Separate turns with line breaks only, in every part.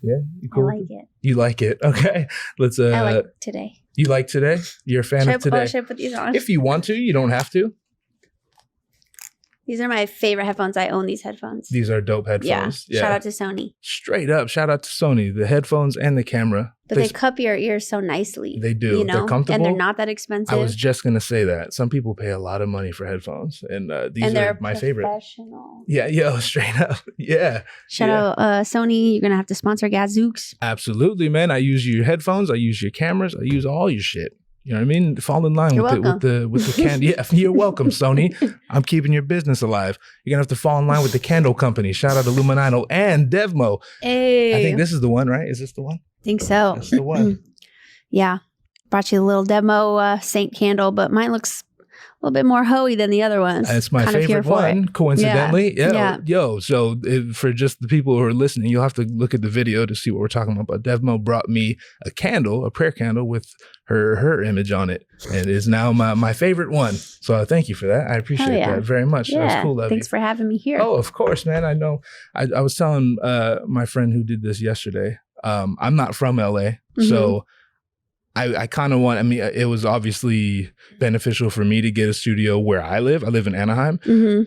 Yeah, you cool?
I like it.
You like it? Okay, let's.
I like today.
You like today? You're a fan of today.
Should I put these on?
If you want to, you don't have to.
These are my favorite headphones. I own these headphones.
These are dope headphones.
Yeah. Shout out to Sony.
Straight up. Shout out to Sony. The headphones and the camera.
But they cup your ears so nicely.
They do.
You know?
They're comfortable.
And they're not that expensive.
I was just going to say that. Some people pay a lot of money for headphones. And these are my favorite. Yeah, straight up. Yeah.
Shout out Sony. You're going to have to sponsor Gadzooks.
Absolutely, man. I use your headphones. I use your cameras. I use all your shit. You know what I mean? Fall in line with the candle. Yeah, you're welcome, Sony. I'm keeping your business alive. You're gonna have to fall in line with the candle company. Shout out to Luminino and DEVMO.
Hey.
I think this is the one, right? Is this the one?
I think so.
That's the one.
Yeah. Brought you a little DEVMO Saint candle, but mine looks a little bit more hoey than the other ones.
It's my favorite one, coincidentally.
Yeah.
Yo, so for just the people who are listening, you'll have to look at the video to see what we're talking about. But DEVMO brought me a candle, a prayer candle with her image on it, and is now my favorite one. So thank you for that. I appreciate that very much.
Yeah.
That was cool.
Thanks for having me here.
Oh, of course, man. I know. I was telling my friend who did this yesterday. I'm not from LA, so I kind of want, I mean, it was obviously beneficial for me to get a studio where I live. I live in Anaheim,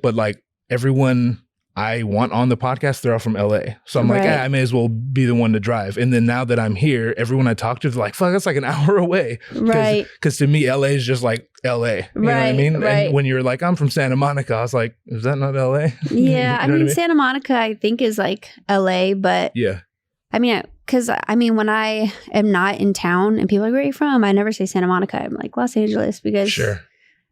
but like everyone I want on the podcast, they're all from LA. So I'm like, I may as well be the one to drive. And then now that I'm here, everyone I talk to is like, fuck, that's like an hour away.
Right.
Because to me, LA is just like LA. You know what I mean?
Right.
And when you're like, I'm from Santa Monica, I was like, is that not LA?
Yeah. I mean, Santa Monica, I think is like LA, but
yeah.
I mean, because I mean, when I am not in town and people are like, where are you from? I never say Santa Monica. I'm like Los Angeles because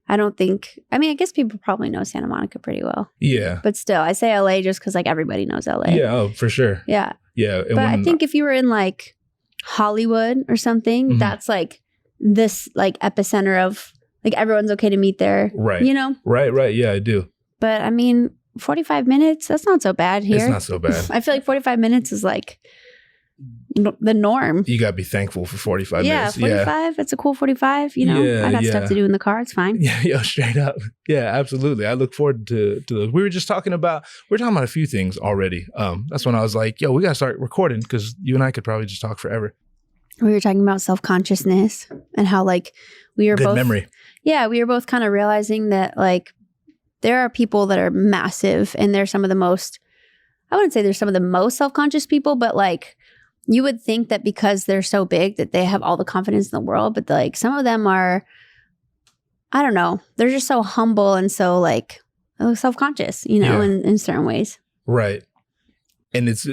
I don't think, I mean, I guess people probably know Santa Monica pretty well. Yeah. But still, I say LA just because like everybody knows LA.
Yeah, oh, for sure.
Yeah.
Yeah.
But I think if you were in like Hollywood or something, that's like this like epicenter of like everyone's okay to meet there.
Right.
You know?
Right. Yeah, I do.
But I mean, 45 minutes, that's not so bad here.
It's not so bad.
I feel like 45 minutes is like the norm.
You gotta be thankful for 45 minutes.
45. It's a cool 45. You know, I got stuff to do in the car. It's fine.
Yeah, straight up. Yeah, absolutely. I look forward to those. We were talking about a few things already. That's when I was like, yo, we gotta start recording because you and I could probably just talk forever.
We were talking about self-consciousness and how like we were both memory. Yeah, we were both kind of realizing that like there are people that are massive and they're some of the most, I wouldn't say they're some of the most self-conscious people, but like you would think that because they're so big that they have all the confidence in the world, but like some of them are, I don't know, they're just so humble and so like self-conscious, you know, in certain ways.
Right. And it's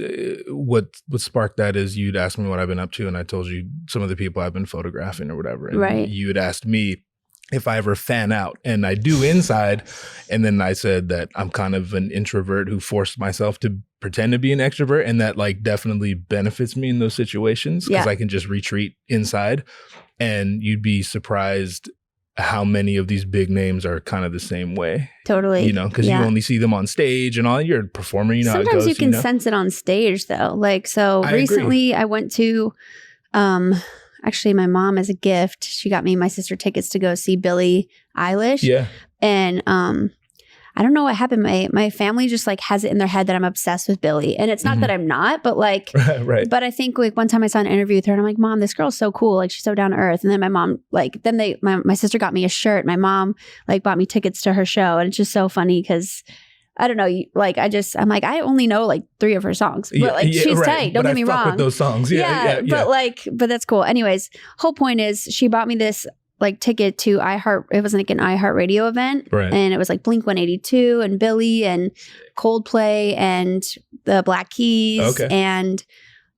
what sparked that is you'd asked me what I've been up to and I told you some of the people I've been photographing or whatever. And you had asked me if I ever fan out, and I do inside. And then I said that I'm kind of an introvert who forced myself to pretend to be an extrovert, and that like definitely benefits me in those situations because I can just retreat inside. And you'd be surprised how many of these big names are kind of the same way. Totally. You know, because you only see them on stage and all. You're a performer, you know how it goes.
Sometimes you can sense it on stage though. Like, so recently I went to, actually my mom as a gift, she got me and my sister tickets to go see Billie Eilish. Yeah. And I don't know what happened. My family just like has it in their head that I'm obsessed with Billie. And it's not that I'm not, but like, but I think like one time I saw an interview with her and I'm like, Mom, this girl's so cool. Like she's so down to earth. And then my mom, like, then my sister got me a shirt. My mom like bought me tickets to her show. And it's just so funny because I don't know, like I'm like, I only know like 3 of her songs, but like she's tight. Don't get me wrong.
With those songs.
But that's cool. Anyways, whole point is she bought me this like ticket to it was like an iHeartRadio event. Right. And it was like Blink 182 and Billie and Coldplay and the Black Keys and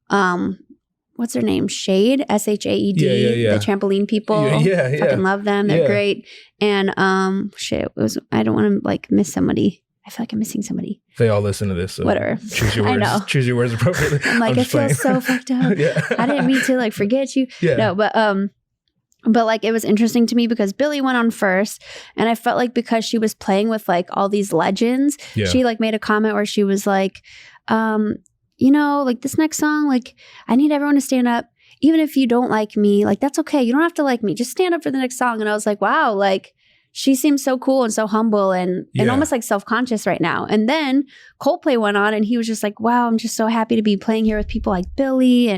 what's their name? Shade, SHAED, the trampoline people. Fucking love them. They're great. And it was, I don't want to like miss somebody. I feel like I'm missing somebody.
They all listen to this. So
whatever.
Choose your words. I know. Choose your words appropriately.
I'm like, I feel so fucked up. I didn't mean to like forget you. No, but like it was interesting to me because Billie went on first, and I felt like because she was playing with like all these legends, she like made a comment where she was like, you know, like this next song, like I need everyone to stand up. Even if you don't like me, like that's okay. You don't have to like me. Just stand up for the next song. And I was like, wow, like she seems so cool and so humble and almost like self-conscious right now. And then Coldplay went on and he was just like, wow, I'm just so happy to be playing here with people like Billy.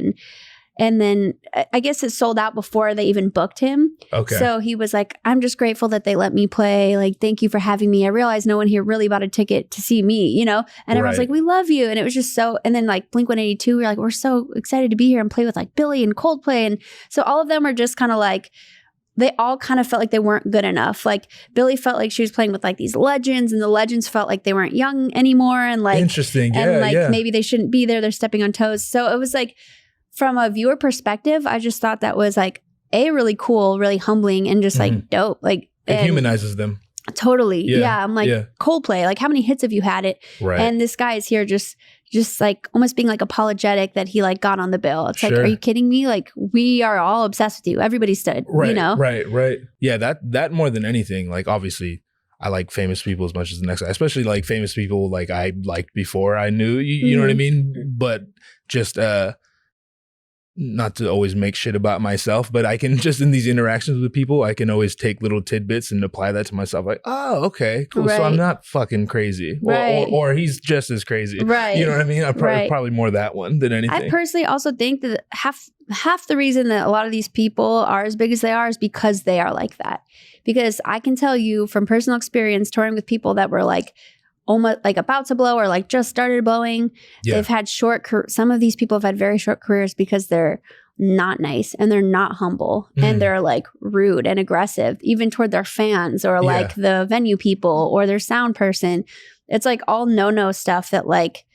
And then I guess it sold out before they even booked him.
Okay.
So he was like, I'm just grateful that they let me play. Like, thank you for having me. I realized no one here really bought a ticket to see me, you know? And everyone's like, we love you. And it was just so, and then like Blink-182, we're like, we're so excited to be here and play with like Billy and Coldplay. And so all of them are just kind of like, they all kind of felt like they weren't good enough. Like Billy felt like she was playing with like these legends and the legends felt like they weren't young anymore. And like,
interesting.
And like maybe they shouldn't be there. They're stepping on toes. So it was like, from a viewer perspective, I just thought that was like really cool, really humbling and just like dope. Like
it humanizes them.
Totally. Yeah. I'm like Coldplay, like how many hits have you had it?
Right.
And this guy is here just like almost being like apologetic that he like got on the bill. It's like, are you kidding me? Like we are all obsessed with you. Everybody stood, you know?
Right. Yeah. That more than anything, like obviously I like famous people as much as the next guy, especially like famous people like I liked before I knew, you know what I mean? But just, not to always make shit about myself, but I can just in these interactions with people, I can always take little tidbits and apply that to myself. Like, oh, okay, cool. So I'm not fucking crazy, or he's just as crazy, right? You know what I mean? I probably more that one than anything.
I personally also think that half the reason that a lot of these people are as big as they are is because they are like that. Because I can tell you from personal experience touring with people that were like almost like about to blow or like just started blowing. They've had some of these people have had very short careers because they're not nice and they're not humble and they're like rude and aggressive even toward their fans or like the venue people or their sound person. It's like all no stuff that like,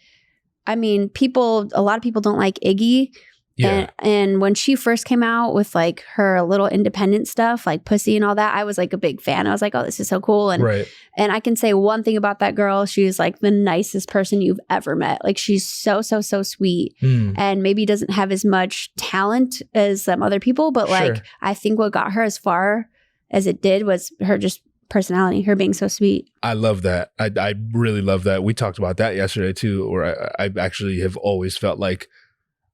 I mean, a lot of people don't like Iggy. And when she first came out with like her little independent stuff, like Pussy and all that, I was like a big fan. I was like, oh, this is so cool. And and I can say one thing about that girl. She's like the nicest person you've ever met. Like she's so sweet and maybe doesn't have as much talent as some other people. But like, I think what got her as far as it did was her just personality, her being so sweet.
I love that. I really love that. We talked about that yesterday too, where I actually have always felt like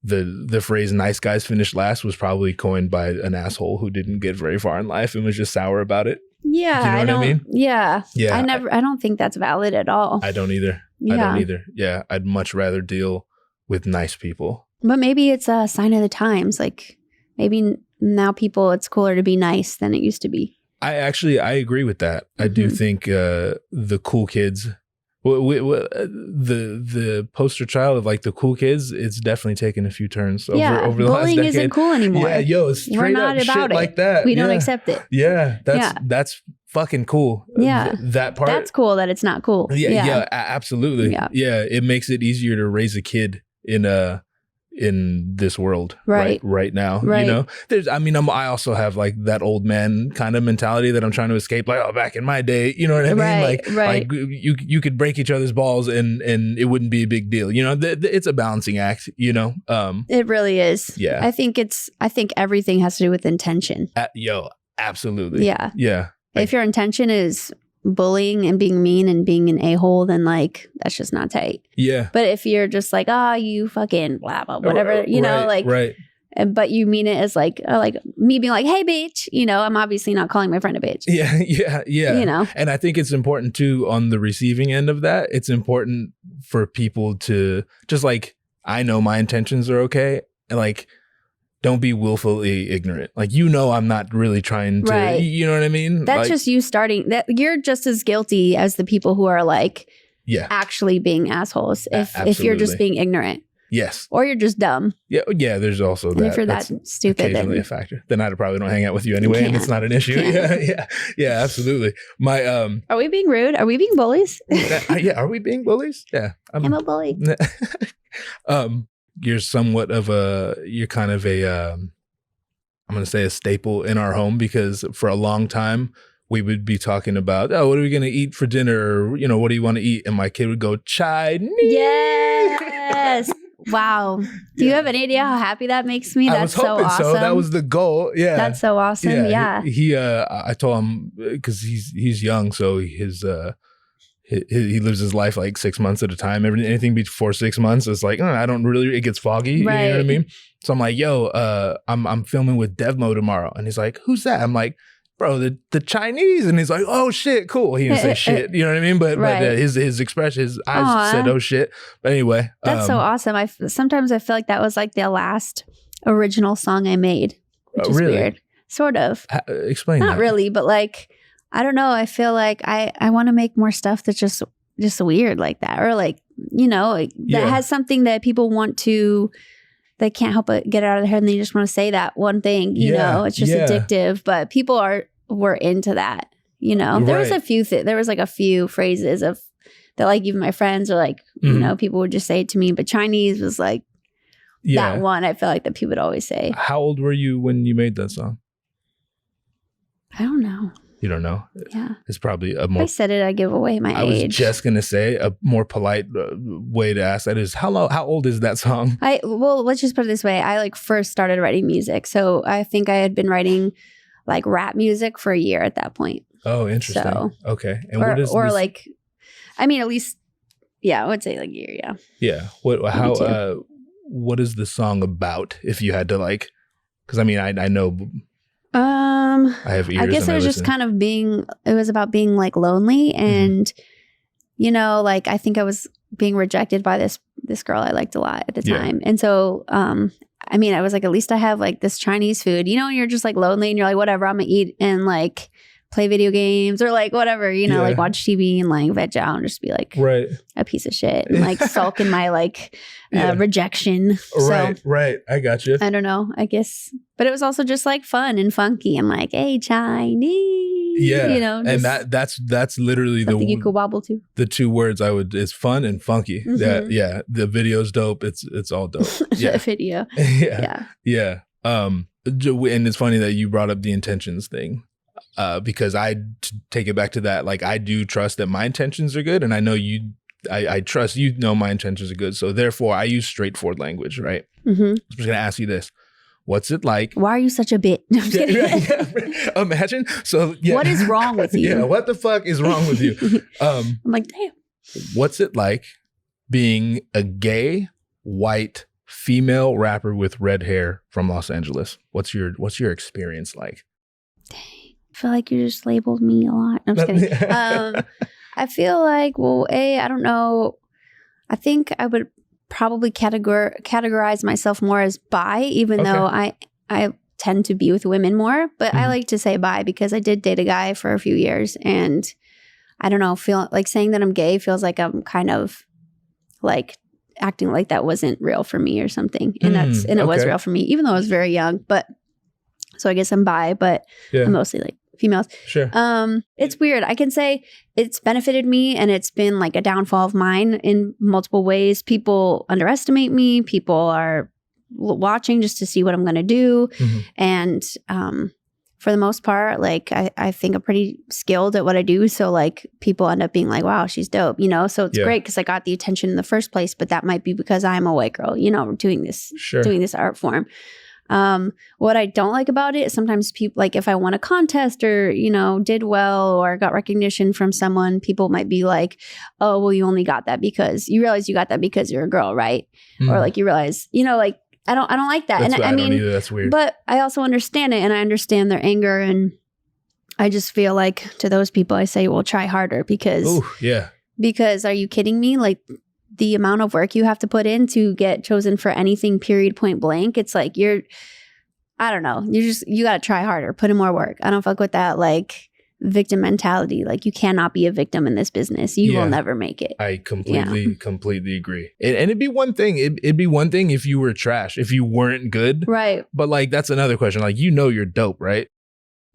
the phrase nice guys finish last was probably coined by an asshole who didn't get very far in life and was just sour about it.
Yeah.
Do you know what I mean?
Yeah. I don't think that's valid at all.
I don't either. Yeah. I'd much rather deal with nice people.
But maybe it's a sign of the times. Like maybe now it's cooler to be nice than it used to be.
I agree with that. I do think the cool kids, the poster child of like the cool kids, it's definitely taken a few turns over the last decade.
Bullying isn't cool anymore.
Yeah, it's straight
We're not
up
about
shit
it.
like that.
We don't accept it.
Yeah, that's fucking cool.
Yeah,
that part.
That's cool that it's not cool.
Yeah, absolutely. Yeah, it makes it easier to raise a kid in this world right now, you know. I also have like that old man kind of mentality that I'm trying to escape, like, oh, back in my day, you know what I mean? Like you could break each other's balls and it wouldn't be a big deal, you know. It's a balancing act, you know.
It really is.
Yeah,
I think everything has to do with intention.
Absolutely.
Yeah
Like,
if your intention is bullying and being mean and being an a-hole, then like that's just not tight.
Yeah.
But if you're just like, oh, you fucking blah blah whatever, you know, like but you mean it as like me being like, hey bitch, you know, I'm obviously not calling my friend a bitch.
Yeah.
You know.
And I think it's important too on the receiving end of that. It's important for people to just like, I know my intentions are okay. And like, don't be willfully ignorant. Like, you know, I'm not really trying to, you know what I mean?
That's
like,
just you starting that. You're just as guilty as the people who are like, actually being assholes. If you're just being ignorant.
Yes.
Or you're just dumb.
Yeah. There's also that.
And if you're that stupid,
occasionally a factor. Then I probably don't hang out with you anyway, and it's not an issue. Yeah, absolutely.
Are we being rude? Are we being bullies?
Are we being bullies? Yeah.
I'm a bully.
You're you're kind of I'm going to say a staple in our home, because for a long time we would be talking about, oh, what are we going to eat for dinner? Or, you know, what do you want to eat? And my kid would go, Chinese.
Yes. Wow. Do you have any idea how happy that makes me? That's so awesome. So that
was the goal. Yeah.
That's so awesome. Yeah.
I told him, because he's young, so he lives his life like 6 months at a time. Anything before 6 months, it's like, it gets foggy. You know what I mean? So I'm like, yo, I'm filming with DEVMO tomorrow. And he's like, who's that? I'm like, bro, the Chinese. And he's like, oh shit, cool. He didn't say shit. You know what I mean? But his expression, his eyes said, oh shit. But anyway.
That's so awesome. Sometimes I feel like that was like the last original song I made, which is weird. Sort of.
Explain
Not really, but like, I don't know. I feel like I want to make more stuff that's just weird like that. Or like, that has something that people want to, they can't help but get out of their head and they just want to say that one thing, it's just addictive. But people were into that, There was a few phrases of that, like even my friends or like, people would just say it to me. But Chinese was like that one I feel like that people would always say.
How old were you when you made that song?
I don't know.
You don't know?
Yeah.
It's probably a more...
If I said it, I give away my age.
I was just going to say a more polite way to ask that is, how old is that song?
Well, let's just put it this way. I like first started writing music. So I think I had been writing like rap music for a year at that point.
Oh, interesting. So, okay. And
what is this? Like, I mean, at least, I would say like a year, yeah.
Yeah. What is the song about if you had to like... Because I mean, I know... I have ears.
I guess it was just kind of it was about being like lonely and, like I think I was being rejected by this girl I liked a lot at the time. And so, I mean, I was like, at least I have like this Chinese food, and you're just like lonely and you're like, whatever, I'm gonna eat and like play video games or like whatever, like watch TV and like veg out and just be like a piece of shit and like sulk in my like rejection.
Right. I got you.
I don't know, I guess. But it was also just like fun and funky and like, hey, Chinese.
Yeah. And that's literally
something you could wobble to.
The two words is fun and funky. Mm-hmm. The video's dope. It's all dope. Yeah.
The video.
Yeah. And it's funny that you brought up the intentions thing. Because take it back to that, like I do trust that my intentions are good, and I know I trust my intentions are good. So therefore, I use straightforward language, right? Mm-hmm. I'm just gonna ask you this: what's it like?
Why are you such a bitch? No, I'm kidding.
Imagine. So
what is wrong with you?
What the fuck is wrong with you?
I'm like, damn.
What's it like being a gay, white, female rapper with red hair from Los Angeles? What's your experience like?
Dang. I feel like you just labeled me a lot. I'm just kidding. I feel like, I don't know. I think I would probably categorize myself more as bi, even though I tend to be with women more. But I like to say bi because I did date a guy for a few years. And I don't know, feel like saying that I'm gay feels like I'm kind of like acting like that wasn't real for me or something. And it was real for me, even though I was very young. But so I guess I'm bi, but I'm mostly like females.
Sure.
It's weird. I can say it's benefited me and it's been like a downfall of mine in multiple ways. People underestimate me. People are watching just to see what I'm going to do. Mm-hmm. And for the most part, like I think I'm pretty skilled at what I do. So like people end up being like, wow, she's dope, So it's great because I got the attention in the first place, but that might be because I'm a white girl, doing this art form. What I don't like about it is sometimes people, like if I won a contest or, did well or got recognition from someone, people might be like, oh, well, you only got that because you realize you got that because you're a girl, right? Or like you realize, like, I don't like that.
I mean, either. That's weird.
But I also understand it and I understand their anger. And I just feel like to those people, I say, well, try harder because are you kidding me? Like, the amount of work you have to put in to get chosen for anything, period, point blank. It's like I don't know. You got to try harder, put in more work. I don't fuck with that like victim mentality. Like you cannot be a victim in this business. You will never make it.
I completely agree. And it'd be one thing. It'd be one thing if you were trash, if you weren't good.
Right.
But like, that's another question. Like, you're dope, right?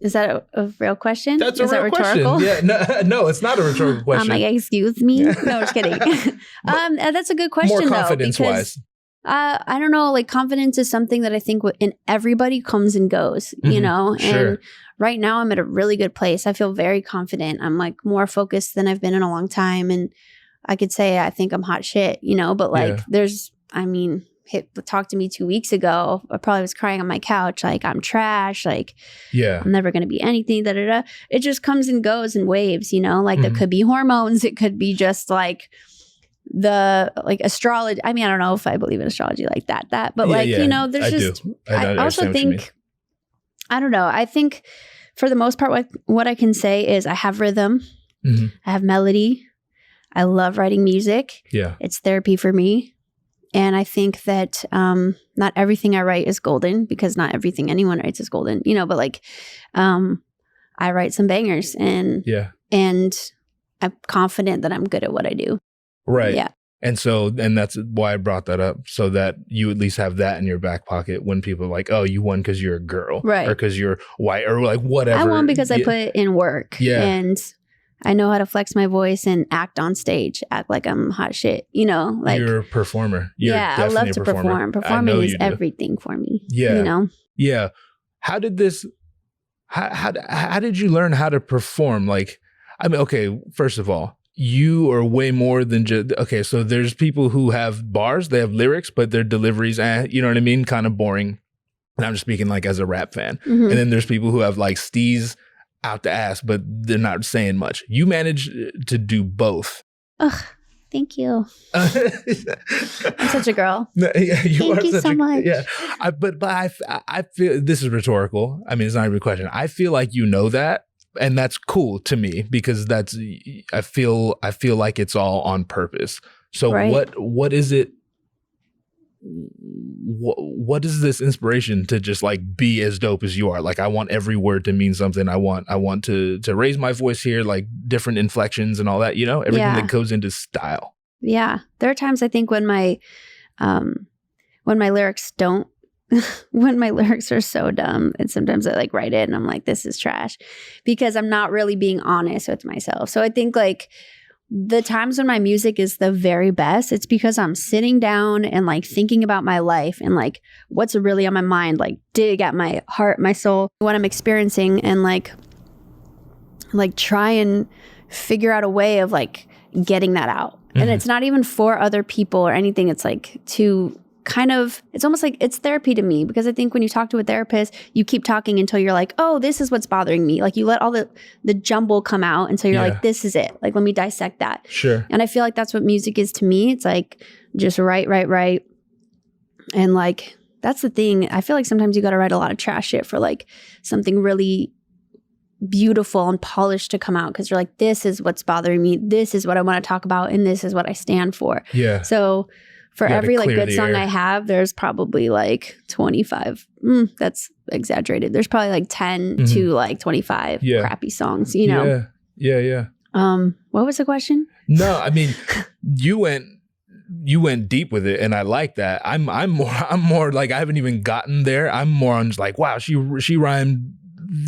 Is that a real question?
That's a real rhetorical question. Yeah, no, it's not a rhetorical question.
I'm like, excuse me? No, just kidding. That's a good question,
more confidence-wise.
I don't know, like confidence is something that I think in everybody comes and goes, Sure. And right now I'm at a really good place. I feel very confident. I'm like more focused than I've been in a long time. And I could say I think I'm hot shit, but like talked to me 2 weeks ago. I probably was crying on my couch. Like I'm trash. Like, I'm never going to be anything. It just comes and goes in waves, like there could be hormones. It could be just like astrology. I mean, I don't know if I believe in astrology like that, but there's I also think, I don't know. I think for the most part, what I can say is I have rhythm. Mm-hmm. I have melody. I love writing music.
Yeah.
It's therapy for me. And I think that not everything I write is golden, because not everything anyone writes is golden, but like I write some bangers, and I'm confident that I'm good at what I do.
Right.
Yeah.
And that's why I brought that up, so that you at least have that in your back pocket when people are like, oh, you won because you're a girl.
Right.
Or because you're white, or like whatever.
I won because I put in work.
Yeah.
And I know how to flex my voice and act on stage, act like I'm hot shit, like
you're a performer.
I love to perform. Performing is everything for me.
Yeah. Yeah. How did you learn how to perform? Like, I mean, okay, first of all, you are way more than just, okay, so there's people who have bars, they have lyrics, but their deliveries, you know what I mean? Kind of boring. And I'm just speaking like as a rap fan. Mm-hmm. And then there's people who have like steez out the ass, but they're not saying much. You manage to do both.
Ugh, thank you. I'm such a girl.
No, yeah,
thank you so much.
Yeah, but I feel, this is rhetorical. I mean, it's not even a question. I feel like you know that, and that's cool to me, because I feel like it's all on purpose. So right. What is it? What is this inspiration to just like be as dope as you are? Like, I want every word to mean something. I want to raise my voice here, like different inflections and all that, everything that goes into style.
Yeah. There are times I think when my lyrics don't, when my lyrics are so dumb, and sometimes I like write it and I'm like, this is trash, because I'm not really being honest with myself. So I think like the times when my music is the very best, it's because I'm sitting down and like thinking about my life and like what's really on my mind, like dig at my heart, my soul, what I'm experiencing, and like try and figure out a way of like getting that out. Mm-hmm. And it's not even for other people or anything. It's like to kind of, it's almost like it's therapy to me, because I think when you talk to a therapist, you keep talking until you're like, oh, this is what's bothering me. Like you let all the jumble come out until you're like, this is it. Like, let me dissect that.
Sure.
And I feel like that's what music is to me. It's like just write. And like, that's the thing. I feel like sometimes you got to write a lot of trash shit for like something really beautiful and polished to come out, because you're like, this is what's bothering me. This is what I want to talk about. And this is what I stand for.
Yeah.
So for every like good song I have, there's probably like 25. That's exaggerated. There's probably like 10 to like 25 crappy songs,
Yeah.
What was the question?
No, I mean, you went deep with it, and I like that. I'm more like, I haven't even gotten there. I'm more on just like, wow, she rhymed.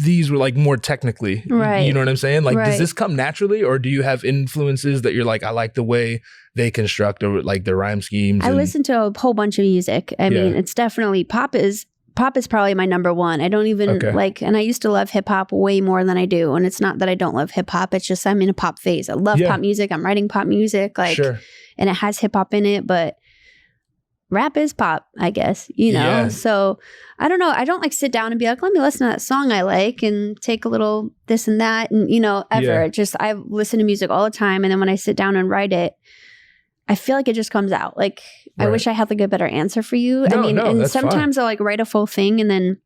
These were like more technically,
right?
You know what I'm saying? Like,
right.
Does this come naturally, or do you have influences that you're like, I like the way they construct, or like the rhyme schemes?
I listen to a whole bunch of music. I mean, it's definitely pop is probably my number one. I don't even like, and I used to love hip hop way more than I do. And it's not that I don't love hip hop. It's just I'm in a pop phase. I love pop music. I'm writing pop music, like, and it has hip hop in it, but rap is pop, I guess, So I don't know. I don't like sit down and be like, let me listen to that song I like and take a little this and that. And, ever. Just, I listen to music all the time. And then when I sit down and write it, I feel like it just comes out. Like, I wish I had like a better answer for you. And sometimes I'll like write a full thing and then,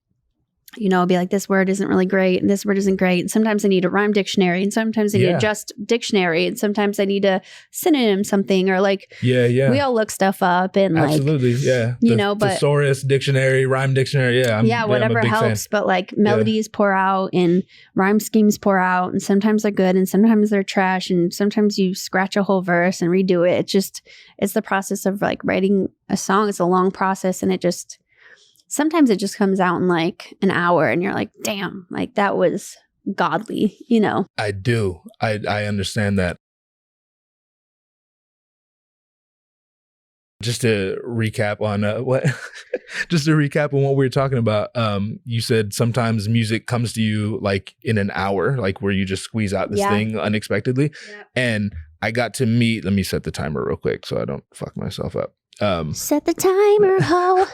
I'll be like, this word isn't really great and this word isn't great. And sometimes I need a rhyme dictionary, and sometimes I need a just dictionary, and sometimes I need a synonym something, or like, we all look stuff up and
absolutely,
but
thesaurus dictionary, rhyme dictionary,
whatever helps. Fan. But like melodies pour out and rhyme schemes pour out, and sometimes they're good and sometimes they're trash, and sometimes you scratch a whole verse and redo it. It's the process of like writing a song. It's a long process, and sometimes it just comes out in like an hour and you're like, damn, like that was godly,
I do. I understand that. Just to recap on what we were talking about. You said sometimes music comes to you like in an hour, like where you just squeeze out this thing unexpectedly. Yeah. And I got to meet, let me set the timer real quick so I don't fuck myself up.
Set the timer, ho.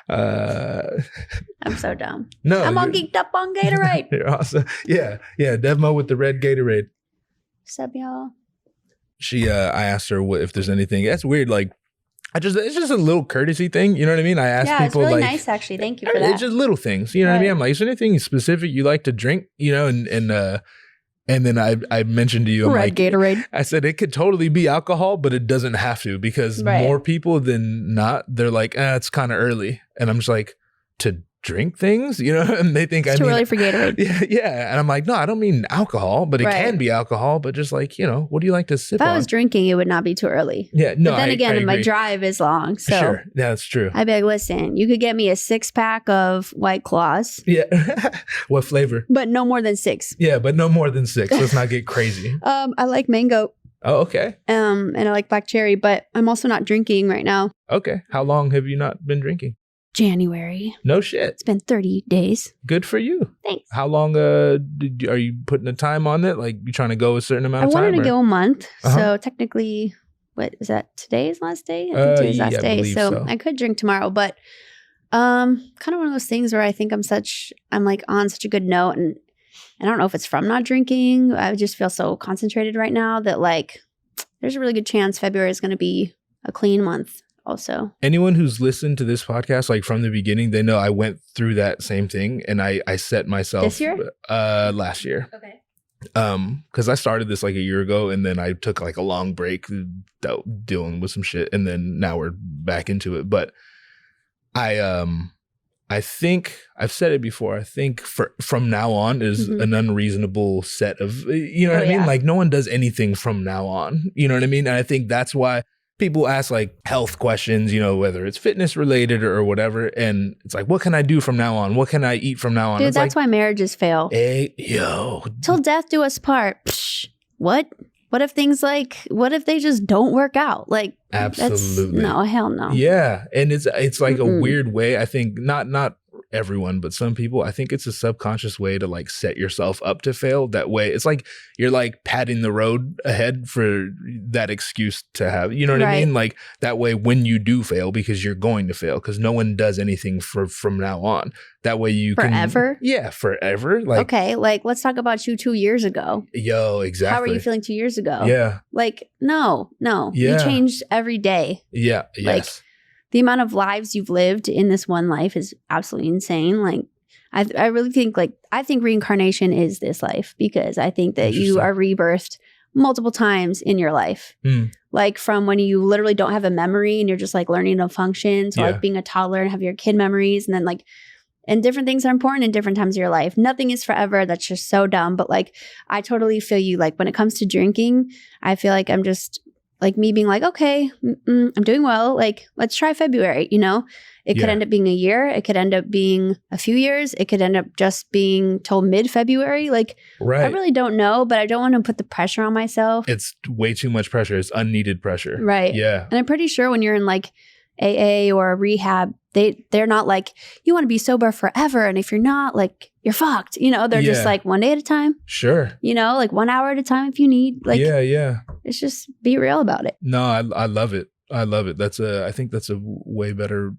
I'm so dumb.
No,
I'm all geeked up on Gatorade.
You're awesome. Yeah. DEVMO with the red Gatorade.
What's up, y'all?
I asked her if there's anything. That's weird. Like, it's just a little courtesy thing. You know what I mean? I ask people,
it's really
like,
nice, actually. Thank you for that.
It's just little things. You know what I mean? I'm like, is there anything specific you like to drink? You know, and then I mentioned to you, I'm like,
Gatorade.
I said it could totally be alcohol, but it doesn't have to, because more people than not, they're like, it's kind of early. And I'm just like, to drink things, you know, and they think
it's too early for Gatorade.
Yeah. And I'm like, no, I don't mean alcohol, but it can be alcohol, but just like, you know, what do you like to sip on?
If I was drinking, it would not be too early.
Yeah, no,
but then again, my drive is long. So
sure. Yeah, that's true.
I'd be like, listen, you could get me a 6-pack of White Claws.
Yeah. What flavor?
But no more than 6.
Yeah, but no more than 6. Let's not get crazy.
I like mango.
Oh, okay.
And I like black cherry, but I'm also not drinking right now.
Okay. How long have you not been drinking?
January.
No shit.
It's been 30 days.
Good for you.
Thanks.
How long are you putting a time on it? Like, you trying to go a certain amount of time?
I wanted to go a month. So technically, what is that? Today's last day? I think today's last day. So I could drink tomorrow, but kind of one of those things where I think I'm like on such a good note, and I don't know if it's from not drinking. I just feel so concentrated right now that like there's a really good chance February is going to be a clean month. Also, anyone
who's listened to this podcast, like from the beginning, they know I went through that same thing, and I set myself
this year,
last year.
Okay.
Because I started this like a year ago, and then I took like a long break dealing with some shit, and then now we're back into it. But I think I've said it before. I think from now on is an unreasonable set of, you know what I mean? Like, no one does anything from now on. You know what I mean? And I think that's why people ask like health questions, you know, whether it's fitness related or whatever. And it's like, what can I do from now on? What can I eat from now on?
Dude,
it's
that's why marriages fail.
Hey, yo.
Till death do us part. Psh, what? What if they just don't work out? Like,
absolutely.
No, hell no.
Yeah. And it's like a weird way. I think not everyone, but some people, I think it's a subconscious way to like set yourself up to fail. That way it's like you're like patting the road ahead for that excuse to have, you know what I mean? Like that way when you do fail, because you're going to fail, because no one does anything from now on. That way you
forever?
Yeah, forever. Like, okay,
like let's talk about you 2 years ago.
Yo, exactly.
How were you feeling 2 years ago?
Yeah.
Like, no. Yeah. You changed every day.
Yeah. Yes.
Like, the amount of lives you've lived in this one life is absolutely insane. Like, I really think I think reincarnation is this life, because I think that you are rebirthed multiple times in your life. Like from when you literally don't have a memory and you're just like learning to function, to like being a toddler and have your kid memories, and then like, and different things are important in different times of your life. Nothing is forever. That's just so dumb. But like, I totally feel you. Like when it comes to drinking, I feel like I'm just like me being like, okay, I'm doing well. Like, let's try February, you know? It could end up being a year. It could end up being a few years. It could end up just being till mid-February. Like, I really don't know, but I don't want to put the pressure on myself.
It's way too much pressure. It's unneeded pressure.
Right.
Yeah.
And I'm pretty sure when you're in like AA or rehab, they're not like, you want to be sober forever. And if you're not, like, you're fucked. You know, they're just like 1 day at a time.
Sure.
You know, like 1 hour at a time if you need. Like,
yeah.
It's just be real about it.
No, I love it. I love it. I think that's a way better,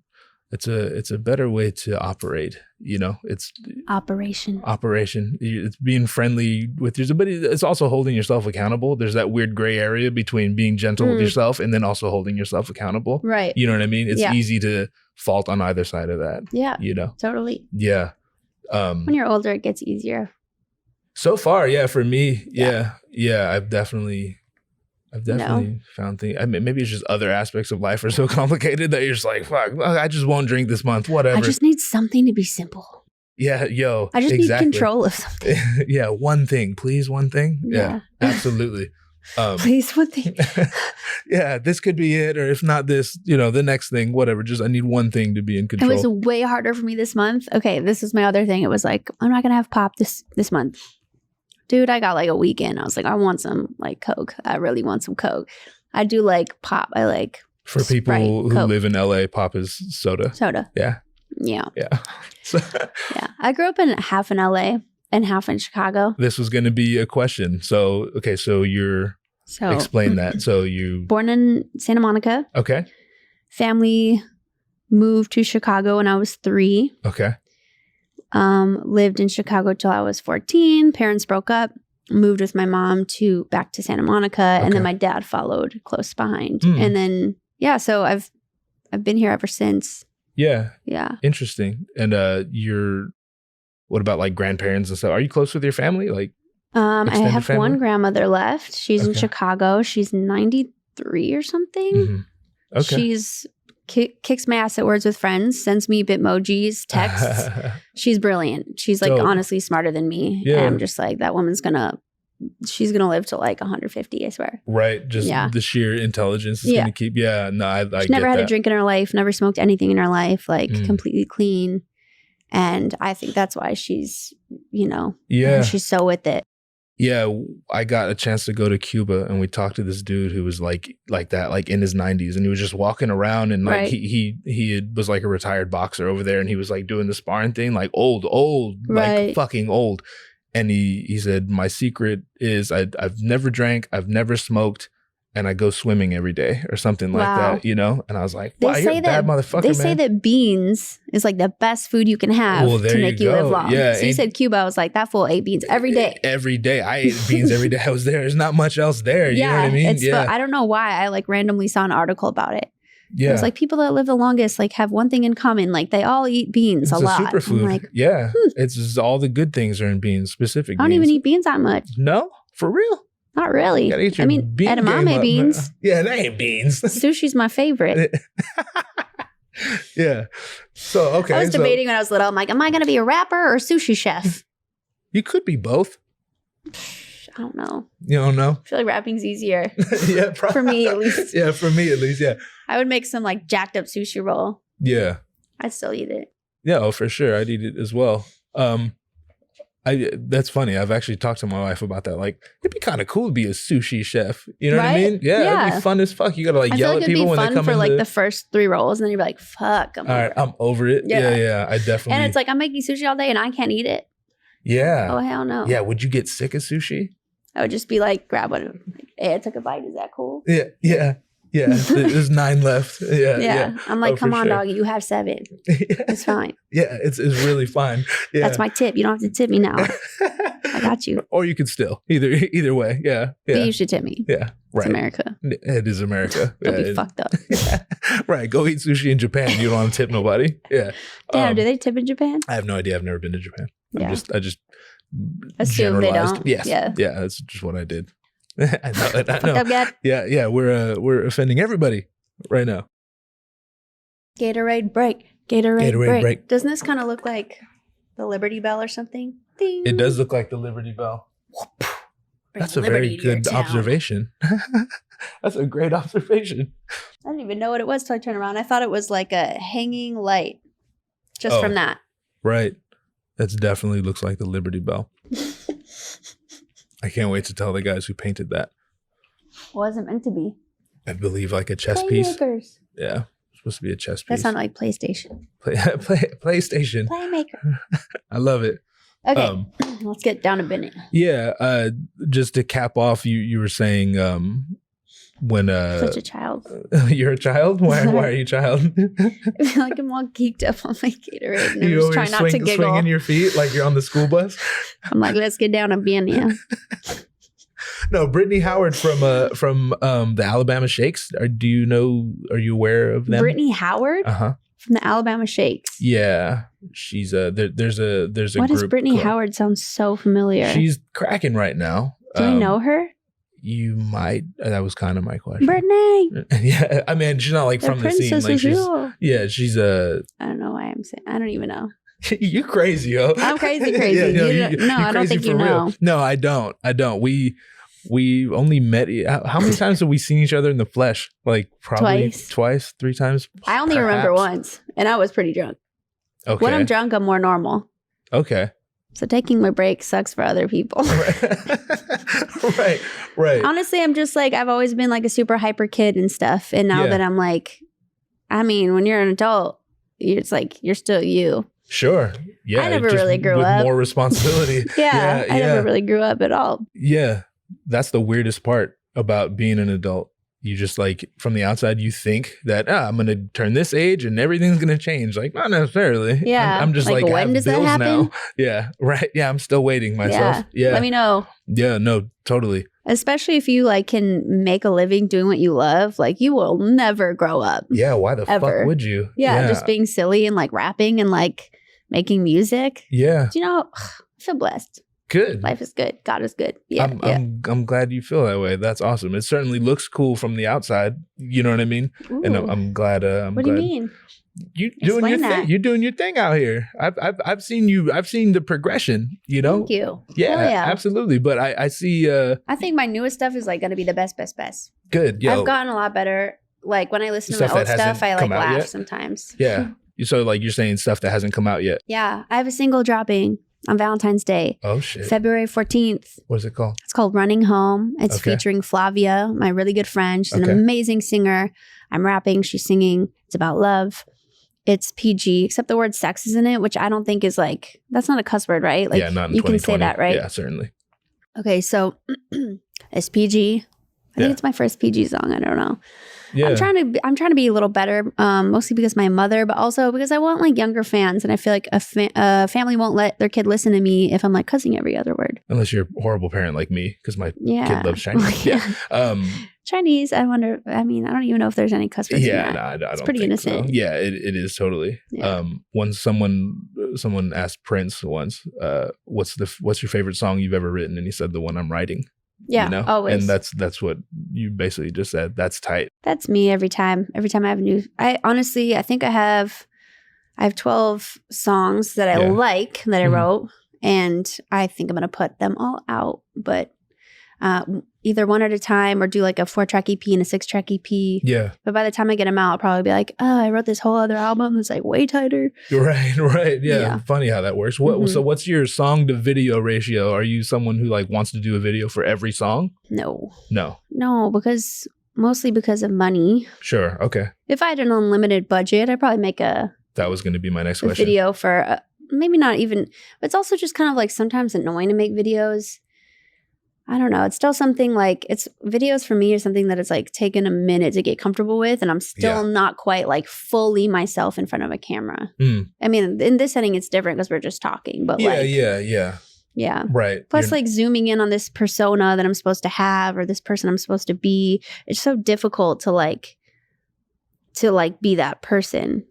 it's a better way to operate. You know, it's operation. It's being friendly with yourself, but it's also holding yourself accountable. There's that weird gray area between being gentle with yourself and then also holding yourself accountable.
Right.
You know what I mean? It's easy to fault on either side of that.
Yeah.
You know?
Totally.
Yeah.
When you're older, it gets easier.
So far, yeah, for me, yeah. I've definitely found things. I mean, maybe it's just other aspects of life are so complicated that you're just like, fuck, I just won't drink this month, whatever.
I just need something to be simple.
Yeah, yo.
I just need control of something.
Yeah, one thing. Please, one thing. Yeah, absolutely.
Please, one thing.
Yeah, this could be it. Or if not this, you know, the next thing, whatever. Just I need one thing to be in control.
It was way harder for me this month. Okay, this is my other thing. It was like, I'm not going to have pop this month. Dude, I got like a weekend. I was like, I want some like Coke. I really want some Coke. I do like pop. I like
for people
Sprite,
who
Coke.
Live in LA, pop is soda.
Yeah.
Yeah.
Yeah. I grew up in half in LA and half in Chicago.
This was going to be a question. So, okay. So explain that. So you
born in Santa Monica.
Okay.
Family moved to Chicago when I was 3.
Okay.
Lived in Chicago till I was 14. Parents broke up. Moved with my mom back to Santa Monica, and then my dad followed close behind. And then so I've I've been here ever since.
Yeah.
Yeah.
Interesting. And what about like grandparents and stuff? Are you close with your family? Like,
I have
family?
one grandmother left. She's in Chicago. She's 93 or something.
Mm-hmm. Okay.
She's kicks my ass at Words with Friends, sends me Bitmojis, texts. She's brilliant. She's like honestly smarter than me. Yeah. And I'm just like, that woman's she's gonna live to like 150, I swear.
Right. Just the sheer intelligence is gonna keep. Yeah. No, I
she never had a drink in her life, never smoked anything in her life, like completely clean. And I think that's why she's, she's so with it.
Yeah, I got a chance to go to Cuba and we talked to this dude who was like that, like in his 90s, and he was just walking around and like he was like a retired boxer over there, and he was like doing the sparring thing, like old, like fucking old. And he said, my secret is I've never drank, I've never smoked, and I go swimming every day or something like that, And I was like, wow, you're a bad motherfucker,
They say that beans is like the best food you can have to make you live long. Yeah, so you said Cuba. I was like, that fool ate beans every day.
Every day. I ate beans every day I was there. There's not much else there. You know what I mean?
I don't know why. I like randomly saw an article about it.
Yeah.
It's like people that live the longest like have one thing in common. Like they all eat beans a lot.
It's a superfood. Like, it's just all the good things are in beans, specific beans.
I don't even eat beans that much.
No? For real?
Not really. I mean, edamame beans.
Yeah, they ain't beans.
Sushi's my favorite.
Yeah. So, okay.
I was debating when I was little. I'm like, am I going to be a rapper or a sushi chef?
You could be both.
I don't know.
You don't know?
I feel like rapping's easier.
Yeah, probably.
For me, at least.
Yeah, for me, at least, yeah.
I would make some like jacked up sushi roll.
Yeah.
I'd still eat it.
Yeah, oh, for sure. I'd eat it as well. That's funny. I've actually talked to my wife about that. Like, it'd be kind of cool to be a sushi chef. You know what I mean? Yeah, it'd be fun as fuck. You gotta like yell at people when they come in. I feel like it'd be fun for like
the first 3 rolls, and then you'd be like, "Fuck,
I'm over it." Yeah, I definitely.
And it's like I'm making sushi all day, and I can't eat it.
Yeah.
Oh hell no.
Yeah. Would you get sick of sushi?
I would just be like, grab one. Like, hey, I took a bite. Is that cool?
Yeah. There's 9 left. Yeah.
I'm like, come on, doggy. You have 7. It's fine.
Yeah, it's really fine. Yeah.
That's my tip. You don't have to tip me now. I got you.
Or you could still. Either way. Yeah.
But you should tip me.
Yeah. Right.
It's America.
It is America.
Don't be fucked up.
Right. Go eat sushi in Japan. You don't want to tip nobody. Yeah.
Damn, do they tip in Japan?
I have no idea. I've never been to Japan. I just
assume they don't.
Yes. Yeah. That's just what I did. I know. Yeah. We're offending everybody right now.
Gatorade break. Gatorade break. Doesn't this kind of look like the Liberty Bell or something? Ding.
It does look like the Liberty Bell. That's a very good observation. That's a great observation.
I didn't even know what it was till I turned around. I thought it was like a hanging light just from that.
Right. That definitely looks like the Liberty Bell. I can't wait to tell the guys who painted that.
Wasn't meant to be.
I believe like a chess piece. Yeah. Supposed to be a chess piece.
That sounded like PlayStation.
PlayStation.
Playmaker.
I love it.
Okay. Let's get down to business.
Yeah. Just to cap off, you were saying when
such a child.
You're a child? Why are you a child?
I feel like I'm all geeked up on my Gatorade and I'm just trying not to giggle.
Swinging your feet like you're on the school bus?
I'm like, let's get down to business.
No, Brittany Howard from the Alabama Shakes. Are you aware of them?
Brittany Howard?
Uh-huh.
From the Alabama Shakes.
Yeah. She's there's a
What does Brittany Howard sound so familiar?
She's cracking right now.
Do I know her?
You might. That was kind of my question.
Brittany.
Yeah. I mean, she's not like from the scene. Like she's
I don't know why I'm saying. I don't even know.
You're crazy, yo.
I'm crazy. Yeah, I don't think you know.
No, I don't. We only met. How many times have we seen each other in the flesh? Like probably twice, 3 times.
I only remember once, and I was pretty drunk.
Okay.
When I'm drunk, I'm more normal.
Okay.
So taking my break sucks for other people.
Right.
Honestly, I'm just like, I've always been like a super hyper kid and stuff. And now that I'm like, I mean, when you're an adult, it's like, you're still you.
Sure. Yeah.
I never really grew
with
up.
More responsibility.
I never really grew up at all.
Yeah. That's the weirdest part about being an adult. You just like from the outside, you think that I'm going to turn this age and everything's going to change. Like, not necessarily.
Yeah.
I'm just like
when does that happen?
Now. Yeah. Right. Yeah. I'm still waiting myself. Yeah.
Let me know.
Yeah. No, totally.
Especially if you like can make a living doing what you love, like you will never grow up.
Yeah. Why the fuck would you?
Yeah. Just being silly and like rapping and like making music.
Yeah.
You know, I feel blessed.
Good.
Life is good. God is good. Yeah.
I'm glad you feel that way. That's awesome. It certainly looks cool from the outside. You know what I mean?
Ooh.
And I'm glad.
What do you mean?
You doing your thing. You're doing your thing out here. I've seen you. I've seen the progression. You know.
Thank you.
Yeah, absolutely. But I see.
I think my newest stuff is like going to be the best.
Good. Yo.
I've gotten a lot better. Like when I listen to my old stuff, I like laugh yet? Sometimes.
Yeah. So like you're saying stuff that hasn't come out yet.
Yeah, I have a single dropping on Valentine's Day.
Oh shit.
February 14th.
What is it called?
It's called Running Home. It's featuring Flavia, my really good friend. She's an amazing singer. I'm rapping, she's singing. It's about love. It's PG, except the word sex is in it, which I don't think is like, that's not a cuss word, right? Like,
yeah, not in
you can say that, right?
Yeah, certainly.
Okay, so it's PG. I think it's my first PG song. I don't know. Yeah. I'm trying to be a little better, mostly because my mother, but also because I want like younger fans, and I feel like a family won't let their kid listen to me if I'm like cussing every other word.
Unless you're a horrible parent like me, because my kid loves Chinese. Yeah.
Chinese. I wonder. I mean, I don't even know if there's any cuss words.
Yeah,
in that.
No, I don't.
It's pretty innocent.
So. Yeah, it is totally.
Yeah.
Once someone asked Prince once, what's your favorite song you've ever written, and he said the one I'm writing.
Yeah,
you know?
always.
And that's what you basically just said. That's tight.
That's me every time. Every time I have a new. I honestly, I think I have 12 songs that I like that I wrote, and I think I'm gonna put them all out, but either one at a time or do like a 4-track EP and a 6-track EP.
Yeah.
But by the time I get them out, I'll probably be like, oh, I wrote this whole other album that's like way tighter.
Right. Yeah. Funny how that works. So what's your song to video ratio? Are you someone who like wants to do a video for every song?
No, because mostly because of money.
Sure. Okay.
If I had an unlimited budget, I'd probably make that was going to be my next question. Video for maybe not even, but it's also just kind of like sometimes annoying to make videos. I don't know. It's still something like videos for me are something that it's like taken a minute to get comfortable with. And I'm still not quite like fully myself in front of a camera. I mean, in this setting, it's different because we're just talking. But yeah. Right. Plus like zooming in on this persona that I'm supposed to have or this person I'm supposed to be. It's so difficult to be that person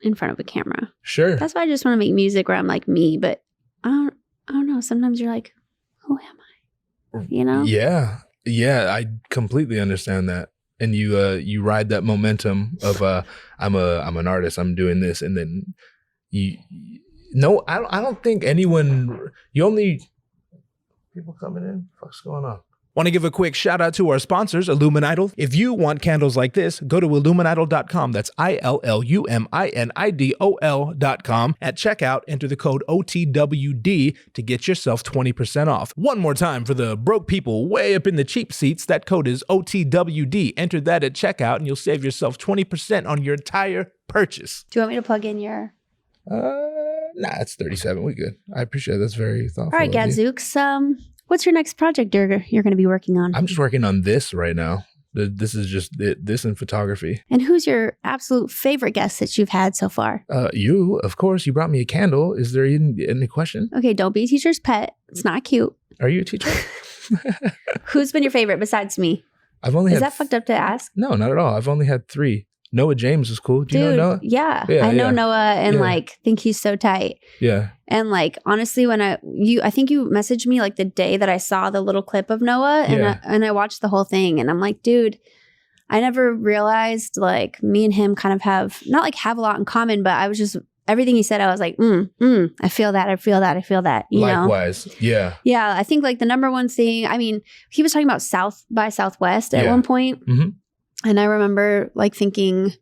in front of a camera.
Sure.
That's why I just want to make music where I'm like me. But I don't know. Sometimes you're like, who am I? You know?
Yeah. I completely understand that. And you ride that momentum of I'm an artist, I'm doing this, and then I don't think anyone. People coming in. What's going on? Want to give a quick shout out to our sponsors, Illuminidal. If you want candles like this, go to illuminidal.com. That's ILLUMINIDOL.com. At checkout, enter the code OTWD to get yourself 20% off. One more time for the broke people way up in the cheap seats. That code is OTWD. Enter that at checkout and you'll save yourself 20% on your entire purchase.
Do you want me to plug in your...
Nah, it's 37. We good. I appreciate it. That's very thoughtful.
All right, Gadzooks. What's your next project you're going to be working on?
I'm just working on this right now. This is just this and photography.
And who's your absolute favorite guest that you've had so far?
You, of course. You brought me a candle. Is there any question?
Okay, don't be a teacher's pet. It's not cute.
Are you a teacher?
Who's been your favorite besides me?
Is
that fucked up to ask?
No, not at all. I've only had 3. Noah James is cool. Do you know Noah?
Yeah, I know Noah and like think he's so tight.
Yeah.
And like honestly, when I think you messaged me like the day that I saw the little clip of Noah and I watched the whole thing and I'm like, dude, I never realized like me and him kind of have a lot in common, but I was just everything he said, I was like, I feel that. You
Likewise.
know? Yeah. Yeah. I think like the number one thing, I mean, he was talking about South by Southwest at one point. Mm-hmm. And I remember like thinking,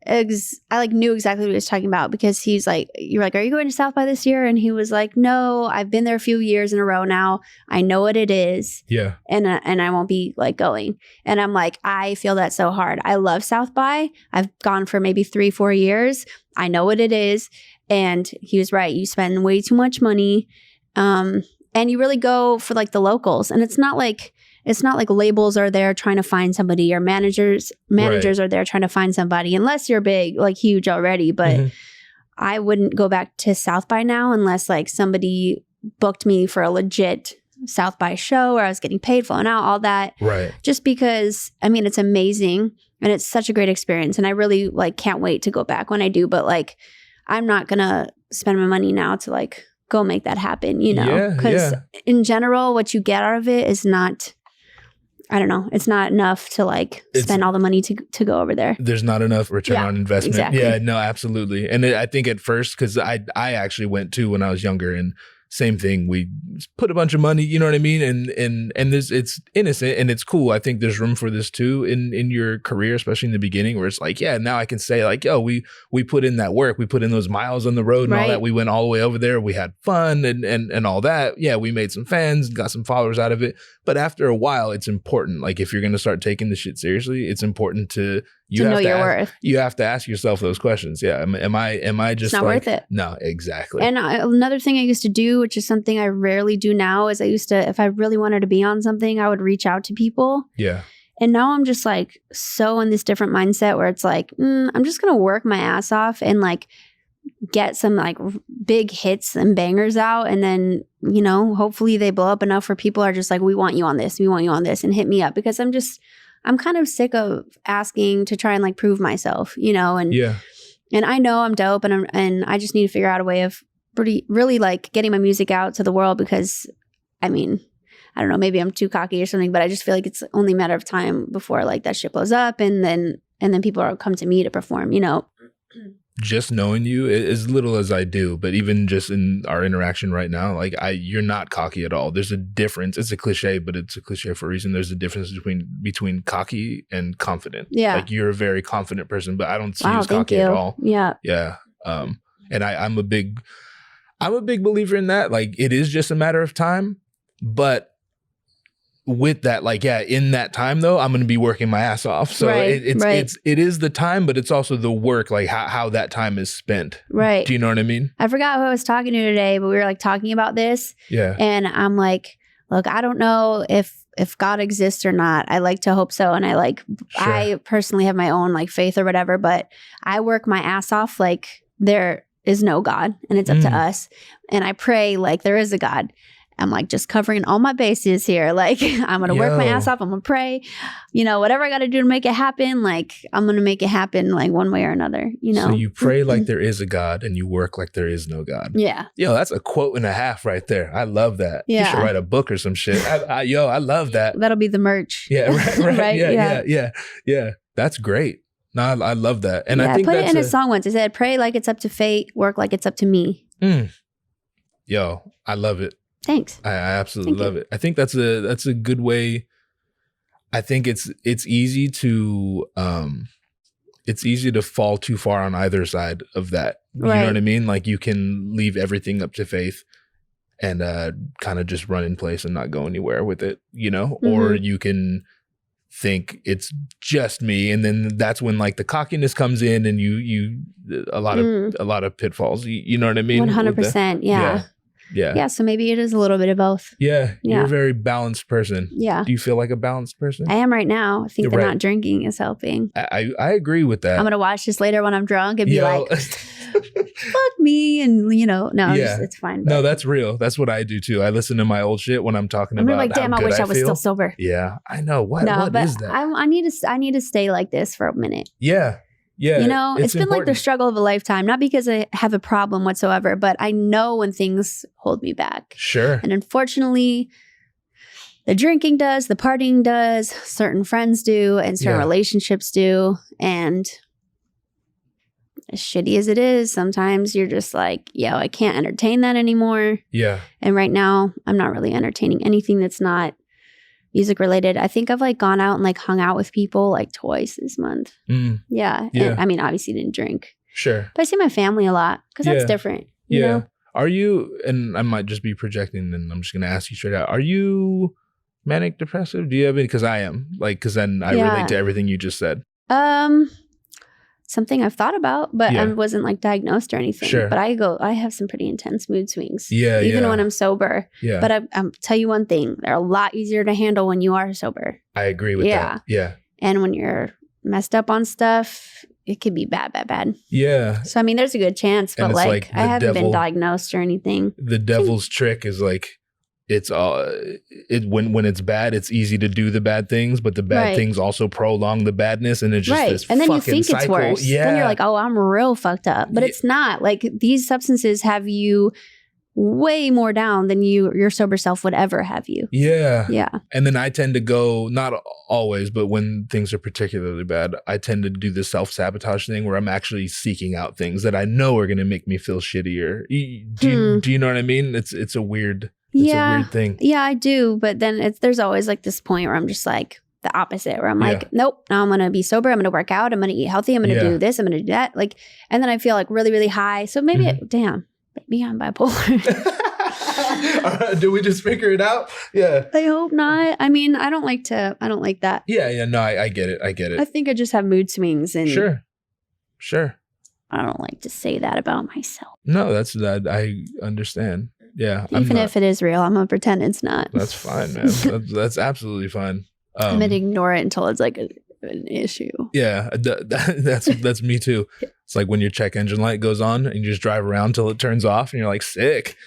I like knew exactly what he was talking about because he's like, you're like, are you going to South by this year? And he was like, no, I've been there a few years in a row now. I know what it is. Yeah. And I won't be like going. And I'm like, I feel that so hard. I love South by. I've gone for maybe 3-4 years. I know what it is. And he was right. You spend way too much money. And you really go for like the locals. And it's not it's not like labels are there trying to find somebody, or managers are there trying to find somebody, unless you're big, like huge already. But I wouldn't go back to South by now unless like somebody booked me for a legit South by show where I was getting paid, flown out, all that.
Right.
Just because, I mean, it's amazing and it's such a great experience. And I really like can't wait to go back when I do. But like, I'm not going to spend my money now to like go make that happen, you know? Because in general, what you get out of it is not, I don't know, it's not enough to like spend all the money to go over there.
There's not enough return on investment.
Exactly.
Yeah, no, absolutely. And I think at first, because I actually went too when I was younger, and same thing. We put a bunch of money, you know what I mean? And this, it's innocent and it's cool. I think there's room for this too in your career, especially in the beginning, where it's like, yeah, now I can say like, yo, we put in that work. We put in those miles on the road and all that. We went all the way over there. We had fun and all that. Yeah, we made some fans, got some followers out of it. But after a while, it's important. Like if you're going to start taking this shit seriously, it's important to know your worth. You have to ask yourself those questions. Yeah. Am I just
it's not worth it?
No, exactly.
And another thing I used to do, which is something I rarely do now, is I used to, if I really wanted to be on something, I would reach out to people.
Yeah.
And now I'm just like so in this different mindset where it's like, I'm just going to work my ass off and like get some like big hits and bangers out. And then, you know, hopefully they blow up enough where people are just like, we want you on this. We want you on this, and hit me up, because I'm kind of sick of asking to try and like prove myself, you know, and I know I'm dope, and I just need to figure out a way of really like getting my music out to the world, because I mean, I don't know, maybe I'm too cocky or something, but I just feel like it's only a matter of time before like that shit blows up, and then people will come to me to perform, you know.
Just knowing you, as little as I do, but even just in our interaction right now, like you're not cocky at all. There's a difference. It's a cliche, but it's a cliche for a reason. There's a difference between cocky and confident. Yeah. Like you're a very confident person, but I don't see you as cocky at all. Yeah. Yeah. And I'm a big believer in that. Like it is just a matter of time, but with that, like, yeah, in that time though, I'm going to be working my ass off. So it is the time, but it's also the work, like how that time is spent. Right. Do you know what I mean?
I forgot who I was talking to today, but we were like talking about this. Yeah. And I'm like, look, I don't know if God exists or not. I like to hope so. And I personally have my own like faith or whatever, but I work my ass off like there is no God and it's up to us. And I pray like there is a God. I'm like just covering all my bases here. Like I'm going to work my ass off. I'm going to pray, you know, whatever I got to do to make it happen. Like I'm going to make it happen like one way or another, you know?
So you pray like there is a God and you work like there is no God. Yeah. Yo, that's a quote and a half right there. I love that. Yeah. You should write a book or some shit. I love that.
That'll be the merch.
Yeah. Right. Right? Yeah. That's great. No, I love that. And I think
I put it in a song once. I said, pray like it's up to fate, work like it's up to me.
Yo, I love it.
Thanks.
I absolutely love it. I think that's a good way. I think it's easy to fall too far on either side of that. You know what I mean? Like you can leave everything up to faith and kind of just run in place and not go anywhere with it, you know? Or you can think it's just me, and then that's when like the cockiness comes in and you a lot of pitfalls. You know what I mean?
100%. Yeah. Yeah, so maybe it is a little bit of both.
Yeah, you're a very balanced person. Yeah. Do you feel like a balanced person?
I am right now. I think that not drinking is helping.
I agree with that.
I'm going to watch this later when I'm drunk and be like, fuck me. And, you know, no, it's fine.
But. No, that's real. That's what I do too. I listen to my old shit when I'm talking about like, damn, I wish I was still sober. Yeah, I know. What is that? I need to stay like this for a minute. Yeah. Yeah, you know, it's been important. Like the struggle of a lifetime, not because I have a problem whatsoever, but I know when things hold me back. Sure. And unfortunately, the drinking does, the partying does, certain friends do, and certain relationships do. And as shitty as it is, sometimes you're just like, yo, I can't entertain that anymore. Yeah. And right now, I'm not really entertaining anything that's not music related. I think I've like gone out and like hung out with people like twice this month. Yeah. And, I mean, obviously didn't drink. Sure. But I see my family a lot because that's different. You know? Are you, and I might just be projecting and I'm just going to ask you straight out, are you manic depressive? Do you have any? Because I am. Like, because then I relate to everything you just said.
something I've thought about, but I wasn't like diagnosed or anything.
Sure.
But I have some pretty intense mood swings.
Yeah.
Even when I'm sober.
Yeah.
But I'll tell you one thing, they're a lot easier to handle when you are sober.
I agree with that. Yeah.
And when you're messed up on stuff, it could be bad.
Yeah.
So, I mean, there's a good chance, but like I haven't been diagnosed or anything.
The devil's trick is like, it's when it's bad, it's easy to do the bad things, but the bad things also prolong the badness, and it's just this
and then
fucking
you think
cycle.
It's worse. Then you're like, oh, I'm real fucked up, but it's not. Like these substances have you way more down than your sober self would ever have you.
Yeah. And then I tend to go, not always, but when things are particularly bad, I tend to do the self-sabotage thing where I'm actually seeking out things that I know are going to make me feel shittier. Do you know what I mean? It's a weird. It's a weird thing. Yeah,
I do. But then there's always like this point where I'm just like the opposite, where I'm like, nope, now I'm going to be sober. I'm going to work out. I'm going to eat healthy. I'm going to do this. I'm going to do that. Like, and then I feel like really, really high. So maybe, maybe I'm bipolar.
Do we just figure it out? Yeah.
I hope not. I mean, I don't like that.
Yeah. No, I get it.
I think I just have mood swings. And
Sure.
I don't like to say that about myself.
No, that. I understand. Yeah.
Even if it is real, I'm going to pretend it's not.
That's fine, man. That's absolutely fine.
I'm going to ignore it until it's like an issue.
Yeah. That's me too. It's like when your check engine light goes on and you just drive around till it turns off and you're like, sick.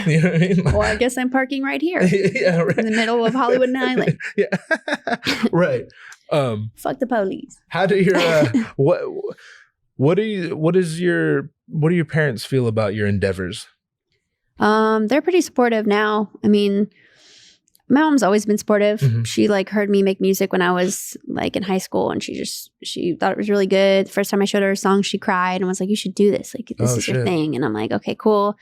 You know what I mean?
Well, I guess I'm parking right here. Yeah, right. In the middle of Hollywood and Island.
Yeah. Right.
Fuck the police.
How do your what do your parents feel about your endeavors?
They're pretty supportive now. I mean, my mom's always been supportive. Mm-hmm. She like heard me make music when I was like in high school, and she thought it was really good. The first time I showed her a song, she cried and was like, "You should do this. Like, this is your thing." And I'm like, "Okay, cool."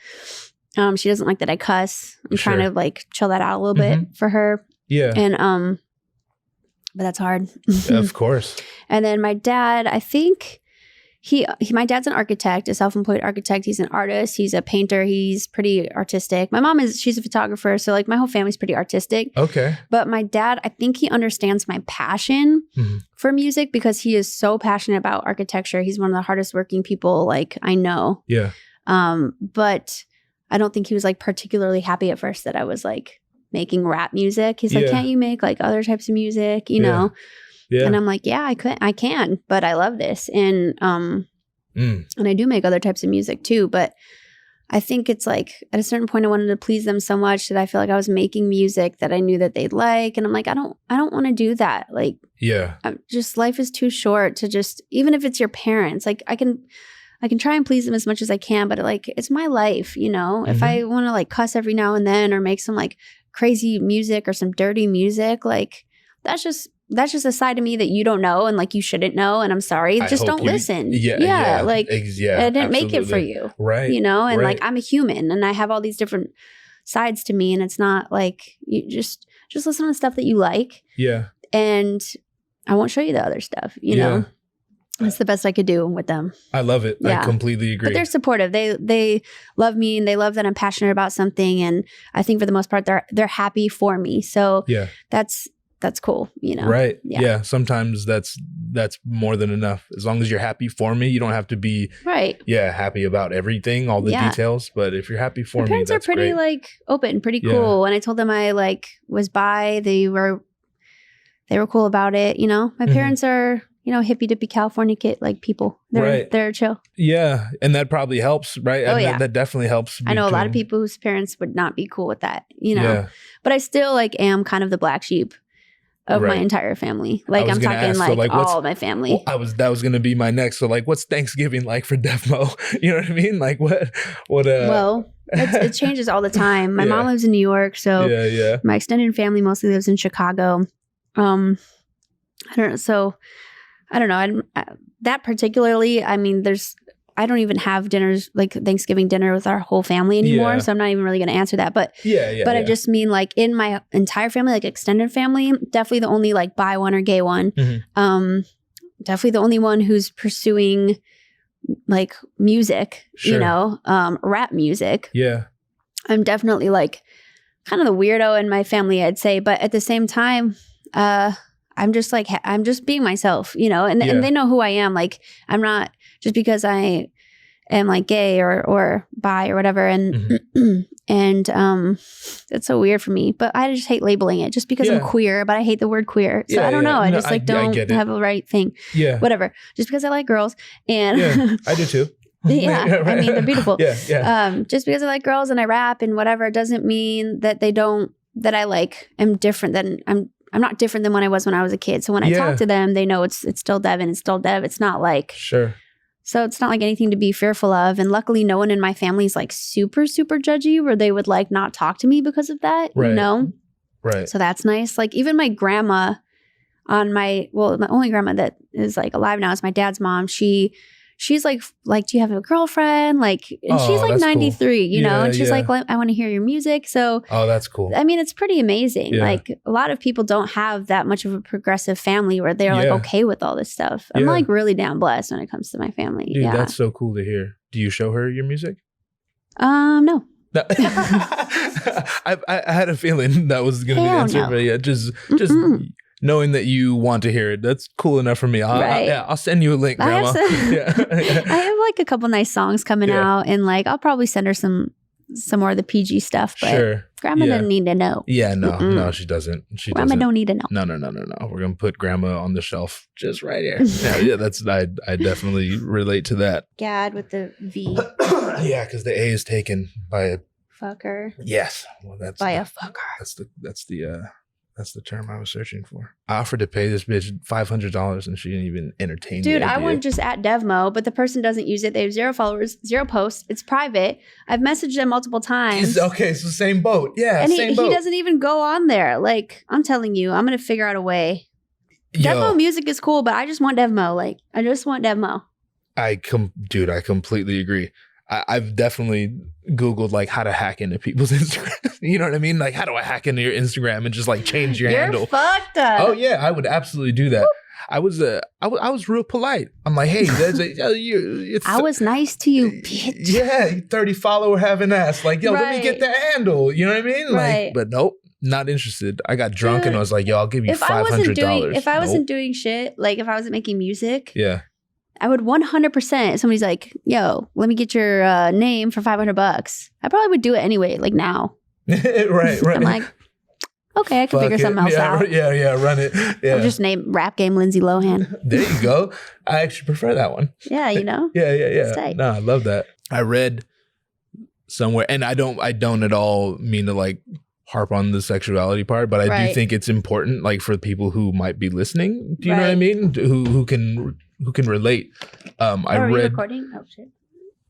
She doesn't like that I cuss. I'm trying to like chill that out a little bit for her.
Yeah.
And but that's hard.
Of course.
And then my dad, I think my dad's an architect, a self-employed architect. He's an artist. He's a painter. He's pretty artistic. My mom she's a photographer. So like my whole family's pretty artistic.
Okay.
But my dad, I think he understands my passion for music because he is so passionate about architecture. He's one of the hardest working people like I know.
Yeah.
But I don't think he was like particularly happy at first that I was like making rap music. He's like, can't you make like other types of music, you know? Yeah. And I'm like, yeah, I can, but I love this. And and I do make other types of music too. But I think it's like at a certain point I wanted to please them so much that I feel like I was making music that I knew that they'd like. And I'm like, I don't want to do that. Like, life is too short to just, even if it's your parents, like I can try and please them as much as I can, but like, it's my life, you know? If I want to like cuss every now and then or make some like crazy music or some dirty music, like that's just a side of me that you don't know and like you shouldn't know. And I'm sorry, just don't listen. Like I didn't make it for you.
Right.
You know, and like I'm a human and I have all these different sides to me. And it's not like you just listen to stuff that you like.
Yeah.
And I won't show you the other stuff, you know? That's the best I could do with them.
I love it. Yeah. I completely agree.
But they're supportive. They love me and they love that I'm passionate about something. And I think for the most part, they're happy for me. So that's cool, you know?
Right. Yeah. Sometimes that's more than enough. As long as you're happy for me, you don't have to be happy about everything, all the details. But if you're happy for me, that's great.
My parents are pretty like open, pretty cool. When I told them I like was bi, they were cool about it. You know, my parents are, you know, hippie dippy California kid like people. They're chill.
Yeah. And that probably helps, right? That definitely helps.
I know a lot of people whose parents would not be cool with that, you know, but I still like am kind of the black sheep of my entire family. Like I'm talking like all of my family.
Well, that was going to be my next. So like, what's Thanksgiving like for DEVMO? You know what I mean? Like what,
well, it changes all the time. My mom lives in New York. So my extended family mostly lives in Chicago. I don't know. So I don't know. That particularly, I mean, I don't even have dinners, like Thanksgiving dinner with our whole family anymore. Yeah. So I'm not even really going to answer that. But I just mean like in my entire family, like extended family, definitely the only like bi one or gay one. Definitely the only one who's pursuing like music, you know, rap music.
Yeah.
I'm definitely like kind of the weirdo in my family, I'd say. But at the same time, I'm just being myself, you know, and they know who I am. Like I'm not just because I am like gay or bi or whatever. And, and it's so weird for me, but I just hate labeling it just because I'm queer, but I hate the word queer. So I don't know. I just don't have a right thing. Yeah. Whatever. Just because I like girls and
I do too.
Yeah. I mean, they're beautiful. Just because I like girls and I rap and whatever doesn't mean that that I like am different than I'm not different than when I was a kid. So when I talk to them, they know it's still Devin, it's still Dev. It's not like So it's not like anything to be fearful of. And luckily no one in my family is like super, super judgy where they would like not talk to me because of that, you know?
Right.
So that's nice. Like even my grandma my only grandma that is like alive now is my dad's mom. She's like, do you have a girlfriend? Like, and she's like 93, you know, and she's like, I want to hear your music. So,
that's cool.
I mean, it's pretty amazing. Yeah. Like a lot of people don't have that much of a progressive family where they're like okay with all this stuff. I'm like really damn blessed when it comes to my family.
Dude, that's so cool to hear. Do you show her your music?
No.
I had a feeling that was going to be the answer, but just knowing that you want to hear it, that's cool enough for me. I'll send you a link, Grandma.
I have like a couple nice songs coming out, and like I'll probably send her some more of the PG stuff. But Grandma doesn't need to know.
Yeah, no, she doesn't.
Grandma don't need to know.
No. We're gonna put Grandma on the shelf just right here. That's I definitely relate to that.
Gad with the V.
Because the A is taken by a
fucker.
Yes, well, that's
by a fucker.
That's the term I was searching for. I offered to pay this bitch $500 and she didn't even entertain me.
Dude, I went just at DEVMO, but the person doesn't use it. They have 0 followers, 0 posts. It's private. I've messaged them multiple times.
It's the same boat. Yeah,
and he doesn't even go on there. Like, I'm telling you, I'm going to figure out a way. DEVMO music is cool, but I just want DEVMO. Like, I just want DEVMO.
Dude, I completely agree. I've definitely Googled like how to hack into people's Instagram. You know what I mean? Like, how do I hack into your Instagram and just like change your handle?
You're fucked up.
Oh yeah, I would absolutely do that. I was real polite. I'm like, hey,
I was nice to you, bitch.
Yeah, 30 follower having ass. Like, yo, let me get that handle. You know what I mean? Like, but nope, not interested. I got drunk and I was like, yo, I'll give you $500.
If I wasn't doing shit, like if I wasn't making music,
I
would 100%. Somebody's like, yo, let me get your name for $500. I probably would do it anyway, like now.
right.
I'm like, okay, I can figure something else out.
Yeah, run it. Yeah.
Or just name Rap Game Lindsay Lohan.
There you go. I actually prefer that one.
Yeah, you know?
Yeah. No, I love that. I read somewhere, and I don't at all mean to like harp on the sexuality part, but I do think it's important, like for people who might be listening. Do you know what I mean? Who can relate. I read. Are you
recording? Oh shit.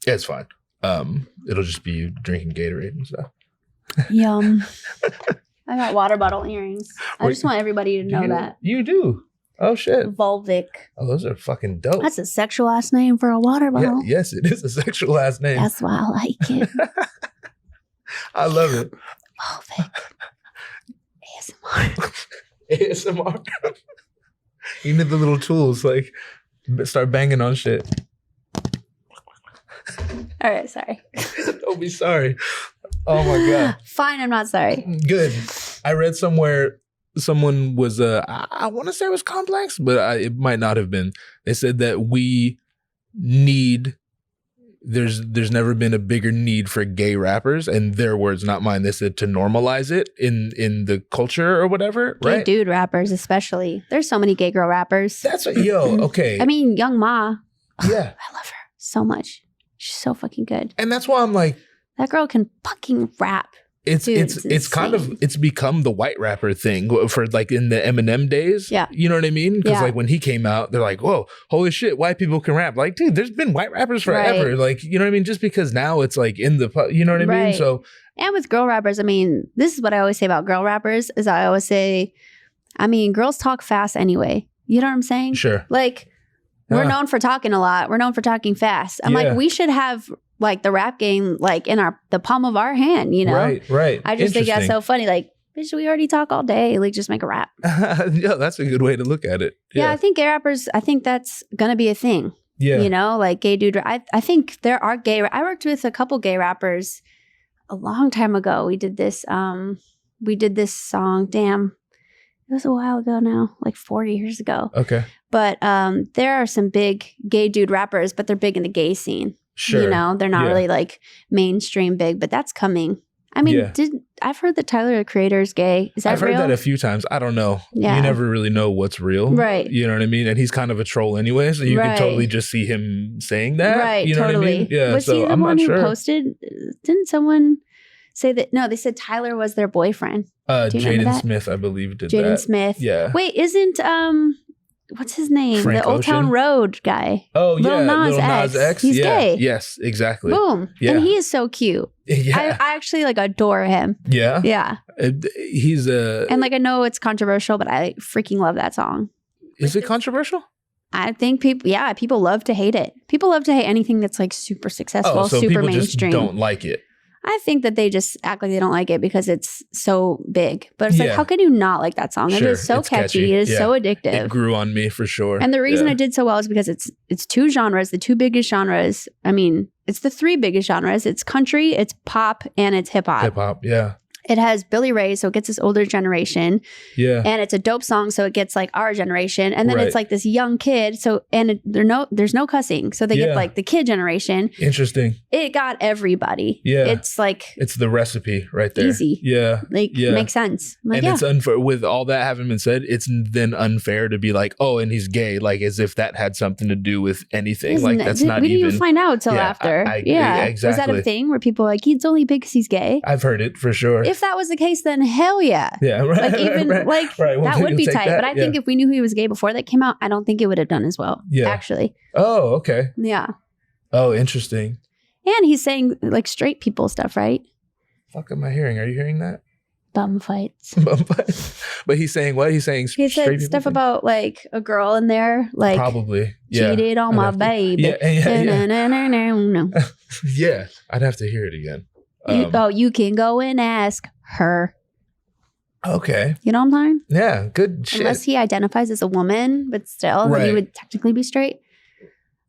Yeah, it's fine. It'll just be you drinking Gatorade and stuff.
Yum. I got water bottle earrings. I just want everybody to know that.
You do. Oh shit.
Volvic.
Oh, those are fucking dope.
That's a sexual ass name for a water bottle.
Yeah, yes, it is a sexual ass name.
That's why I like it.
I love it.
Volvic.
ASMR. You need the little tools, like start banging on shit.
All right, sorry.
Don't be sorry. Oh my God.
Fine, I'm not sorry.
Good. I read somewhere someone was, I want to say it was complex, but it might not have been. They said that we need, there's never been a bigger need for gay rappers, and their words, not mine. They said to normalize it in the culture or whatever, right?
Gay dude rappers especially. There's so many gay girl rappers.
That's what, okay.
I mean, Young Ma.
Yeah.
I love her so much. She's so fucking good.
And that's why I'm like,
that girl can fucking rap.
It's become the white rapper thing for like in the Eminem days.
Yeah.
You know what I mean? Because like when he came out, they're like, whoa, holy shit, white people can rap. Like, dude, there's been white rappers forever. Right. Like, you know what I mean? Just because now it's like you know what I mean? So.
And with girl rappers, I mean, this is what I always say about girl rappers is I always say, I mean, girls talk fast anyway. You know what I'm saying?
Sure.
Like, we're known for talking a lot. We're known for talking fast. I'm like, we should have like the rap game like in the palm of our hand, you know?
Right.
I just think that's so funny. Like, bitch, we already talk all day. Like, just make a rap.
Yeah, that's a good way to look at it.
Yeah, I think gay rappers, I think that's going to be a thing.
Yeah.
You know, like gay dude. I think there are I worked with a couple gay rappers a long time ago. We did this song. Damn. It was a while ago now, like 4 years ago.
Okay.
But there are some big gay dude rappers, but they're big in the gay scene.
Sure.
You know, they're not really like mainstream big, but that's coming. I mean, I've heard that Tyler, the Creator, is gay. Is that
I've
real?
heard that a few times. I don't know. Yeah. You never really know what's real.
Right.
You know what I mean? And he's kind of a troll anyway, so you can totally just see him saying that.
Right,
you know
totally.
What I mean? Yeah,
was he the one who posted? Didn't someone say that? No, they said Tyler was their boyfriend.
Jaden Smith, I believe, did that.
Jaden Smith.
Yeah.
Wait, isn't what's his name?
Frank
the Old
Ocean?
Town Road guy.
Oh, yeah.
Lil Nas X. He's gay.
Yes, exactly.
Boom.
Yeah.
And he is so cute.
Yeah.
I actually like adore him.
Yeah.
Yeah.
He's
and like I know it's controversial, but I freaking love that song.
Is it controversial?
I think people love to hate it. People love to hate anything that's like super successful,
so
super
people
mainstream.
Just don't like it.
I think that they just act like they don't like it because it's so big. But it's like, how can you not like that song? It is so catchy. It is so addictive.
It grew on me for sure.
And the reason it did so well is because it's two genres, the two biggest genres. I mean, it's the three biggest genres. It's country, it's pop, and it's hip hop.
Hip hop, yeah.
It has Billy Ray, so it gets this older generation.
Yeah.
And it's a dope song, so it gets like our generation. And then it's like this young kid, so there's no cussing. So they get like the kid generation.
Interesting.
It got everybody.
Yeah.
It's like
it's the recipe right there.
Easy.
Yeah.
Makes sense. Like,
and it's unfair with all that having been said, it's then unfair to be like, oh, and he's gay, like as if that had something to do with anything. Like that's not
we
even.
didn't even find out till after.
Exactly.
Was that a thing where people are like, he's only big because he's gay?
I've heard it for sure.
If that was the case, then hell yeah.
Yeah, right.
Like even that would be tight. But I think if we knew he was gay before that came out, I don't think it would have done as well. Yeah. Actually.
Oh, okay.
Yeah.
Oh, interesting.
And he's saying like straight people stuff, right?
Fuck am I hearing? Are you hearing that?
Bum fights.
Bum fights. But he's saying what? He's saying
he said stuff thing? About like a girl in there, like
probably
cheated on my baby.
Yeah, I'd have to hear it again.
You can go and ask her.
Okay.
You know what I'm saying?
Yeah, good shit.
Unless he identifies as a woman, but still, he would technically be straight.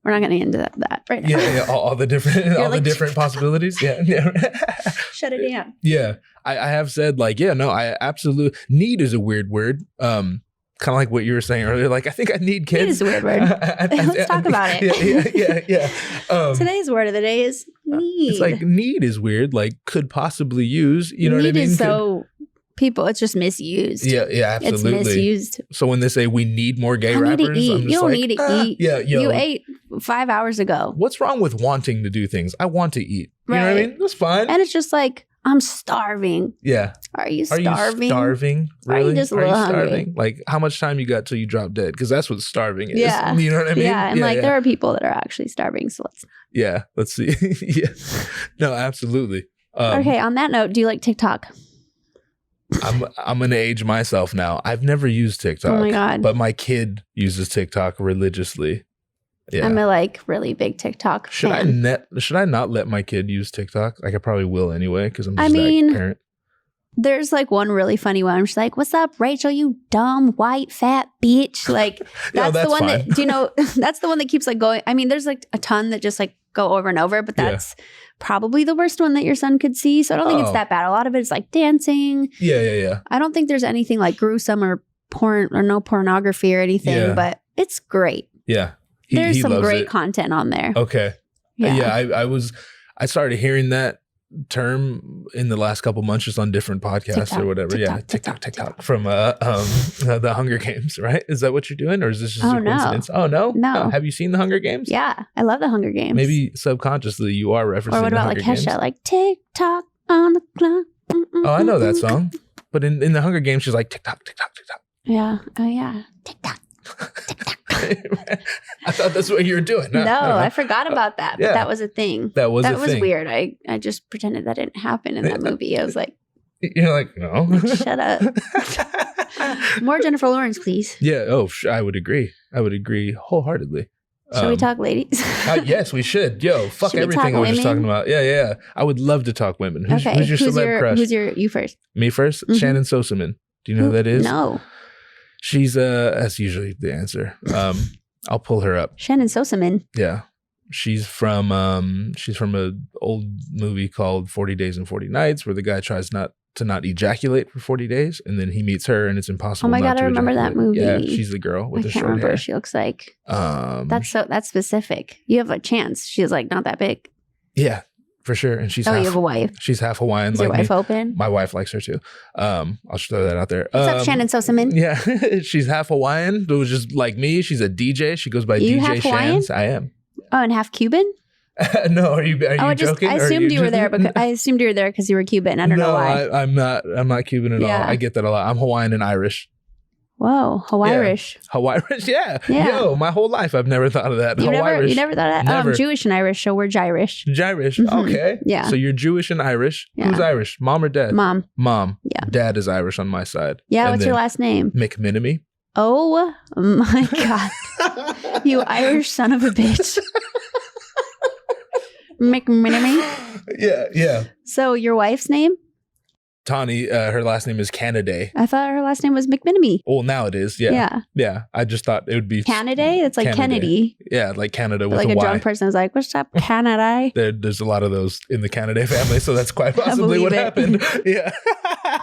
We're not going to get into that right now.
Yeah, all the different, the different possibilities. Yeah.
Shut it down.
Yeah, I have said like, I absolutely need is a weird word. Kind of like what you were saying earlier. Like, I think I need kids.
Need is a weird word. Let's talk about it.
Yeah.
Today's word of the day is need.
It's like need is weird. Like could possibly use. You know what I mean?
Need is so people. It's just misused.
Yeah, absolutely.
It's misused.
So when they say we need more gay rappers,
need to eat.
I'm just
you don't need to eat.
Yeah,
you ate 5 hours ago.
What's wrong with wanting to do things? I want to eat. You know what I mean? That's fine.
And it's just like, I'm starving.
Yeah.
Are you starving?
Are you starving? Really?
Are you just a little hungry?
Like, how much time you got till you drop dead? Because that's what starving is.
Yeah.
You know what I mean?
Yeah. And there are people that are actually starving. So let's.
Yeah. Let's see. Yeah. No, absolutely.
Okay. On that note, do you like TikTok?
I'm gonna age myself now. I've never used TikTok.
Oh my God.
But my kid uses TikTok religiously. Yeah.
I'm a really big TikTok fan.
Should I not let my kid use TikTok? Like I probably will anyway because I'm just that parent.
There's one really funny one. She's like, "What's up, Rachel? You dumb white fat bitch!" Like that's the one fine. That that's the one that keeps going. I mean, there's a ton that just go over and over, but that's probably the worst one that your son could see. So I don't think it's that bad. A lot of it is dancing.
Yeah.
I don't think there's anything gruesome or porn or no pornography or anything, but it's great.
Yeah.
There's some great content on there.
Okay. Yeah. I started hearing that term in the last couple months just on different podcasts TikTok, or whatever. TikTok from the Hunger Games, right? Is that what you're doing? Or is this just a coincidence? Oh, no?
No.
Have you seen the Hunger Games?
Yeah. I love the Hunger Games.
Maybe subconsciously you are referencing
Or what about Kesha? TikTok on the clock.
Oh, I know that song. But in the Hunger Games, she's like, TikTok.
Yeah. Oh, yeah. TikTok.
I thought that's what you were doing.
No, I forgot about that. But that was a thing.
That was
weird. I just pretended that didn't happen in that movie. I was like,
you're like, no.
Shut up. More Jennifer Lawrence, please.
Yeah. Oh, I would agree. Wholeheartedly.
Should we talk ladies?
Yes, we should. Yo, fuck everything I was just talking about. Yeah. I would love to talk women. Who's your celeb crush?
You first?
Me first? Mm-hmm. Shannon Sosaman. Do you know who that is?
No.
She's that's usually the answer. I'll pull her up.
Shannon Sosaman.
Yeah. She's from a old movie called 40 Days and 40 Nights where the guy tries not to not ejaculate for 40 days. And then he meets her and it's impossible.
Oh my God, I remember that movie.
Yeah, she's the girl with the short hair. I can't remember what
she looks like. That's specific. You have a chance. She's like not that big.
Yeah, for sure. And she's
you have a wife.
She's half Hawaiian.
Is your wife open?
My wife likes her too. I'll just throw that out there.
What's up, Shannon Sosaman?
Yeah, she's half Hawaiian. It was just like me. She's a DJ. She goes by DJ Shans. I am.
Oh, and half Cuban?
No, are you joking?
I assumed you were there because you were Cuban. I don't know why.
I'm not Cuban at all. I get that a lot. I'm Hawaiian and Irish.
Whoa, Hawaiish.
Hawaiish, yeah. Yo, my whole life I've never thought of that.
You never thought of that? I'm Jewish and Irish, so we're Gyrish.
Gyrish, okay.
Yeah.
So you're Jewish and Irish. Yeah. Who's Irish? Mom or dad?
Mom.
Yeah. Dad is Irish on my side.
Yeah, and what's your last name?
McMinimie.
Oh my God. You Irish son of a bitch. McMinimie?
Yeah.
So your wife's name?
Tani, her last name is Canaday.
I thought her last name was McMinimie.
Well, now it is. Yeah. I just thought it would be
Canaday. It's like Kennedy.
Yeah, like Canada with
like
a Y.
drunk person was like, "What's up, Canaday?"
There's a lot of those in the Canaday family, so that's quite possibly what happened. Yeah.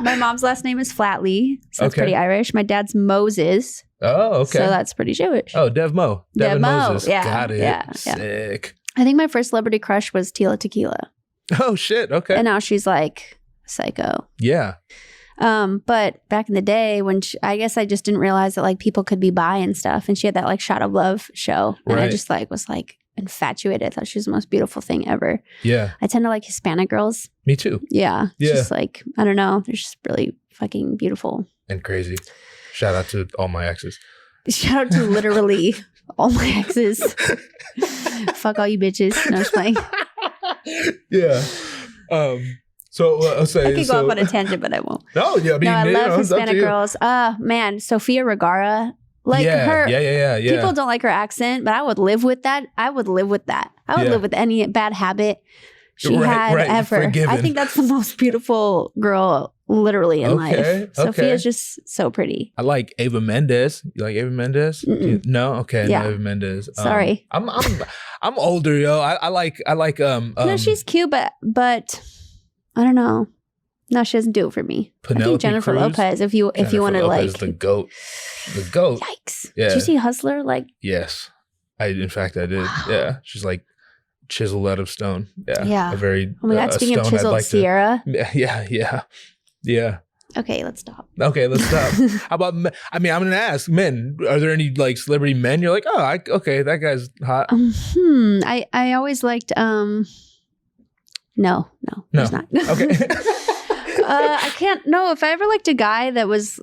My mom's last name is Flatley, so that's pretty Irish. My dad's Moses.
Oh, okay.
So that's pretty Jewish.
Oh, DEVMO. Devin Moses.
Yeah.
Got it.
Yeah.
Sick.
I think my first celebrity crush was Tila Tequila.
Oh shit. Okay.
And now she's like psycho.
Yeah.
But back in the day when I guess I just didn't realize that like people could be bi and stuff, and she had that like Shot of Love show, and I just like was like infatuated. I thought she was the most beautiful thing ever.
Yeah.
I tend to like Hispanic girls.
Me too.
Yeah. Just like, I don't know, they're just really fucking beautiful
and crazy. Shout out to all my exes.
Shout out to literally all my exes. Fuck all you bitches. No, I'm just playing.
Yeah. So I
could go off on a tangent, but I won't.
No, yeah.
I love Hispanic girls. Man, Sofia Vergara. Like her.
Yeah.
People don't like her accent, but I would live with that. I would live with any bad habit she had ever.
Forgiven.
I think that's the most beautiful girl literally in life. Sophia's just so pretty.
I like Eva Mendes. You like Eva Mendes? No? Okay.
Yeah.
No, Eva Mendes.
Sorry.
I'm older, yo. I like
no, she's cute, but I don't know. No, she doesn't do it for me.
Penelope
I think Jennifer
Cruz?
Lopez, if you want to like
the goat. The goat.
Yikes.
Yeah.
Did you see Hustler? Like
yes. In fact I did. Wow. Yeah. She's like chiseled out of stone. Yeah. A very
oh my God, speaking of chiseled, Sierra.
Yeah.
Okay, let's stop.
How about I'm going to ask men, are there any like celebrity men you're like, oh, okay, that guy's hot?
I always liked no, there's not.
Okay.
I can't. No, if I ever liked a guy it was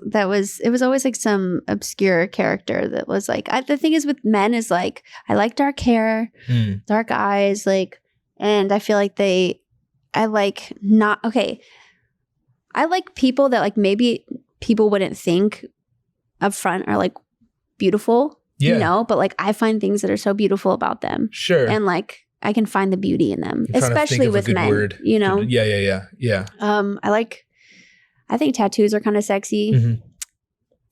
always like some obscure character that was like. The thing is with men is like I like dark hair, dark eyes, like, and I feel like I like people that like maybe people wouldn't think up front are like beautiful, you know, but like I find things that are so beautiful about them.
Sure.
And like I can find the beauty in them, especially with men, you know?
Yeah.
I think tattoos are kind of sexy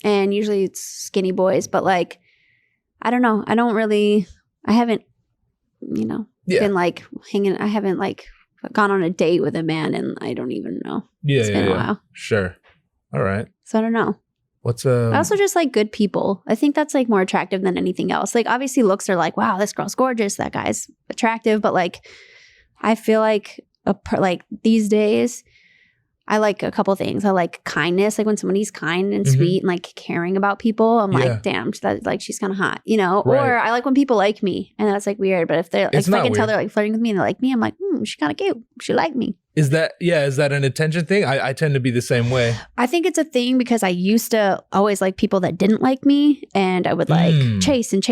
and usually it's skinny boys, but like, I don't know. I haven't, been like hanging. I haven't like gone on a date with a man and I don't even know. It's been a while.
Sure. All right.
So I don't know. I also just like good people. I think that's like more attractive than anything else. Like obviously looks are like, wow, this girl's gorgeous. That guy's attractive. But like, I feel like like these days, I like a couple things. I like kindness. Like when somebody's kind and sweet and like caring about people, I'm like, damn, that like she's kind of hot, you know? Right. Or I like when people like me and that's like weird. But if they're like, if I can tell they're like flirting with me and they like me, I'm like, she's kind of cute. She like me.
Is that an attention thing? I tend to be the same way.
I think it's a thing because I used to always like people that didn't like me and I would like chase and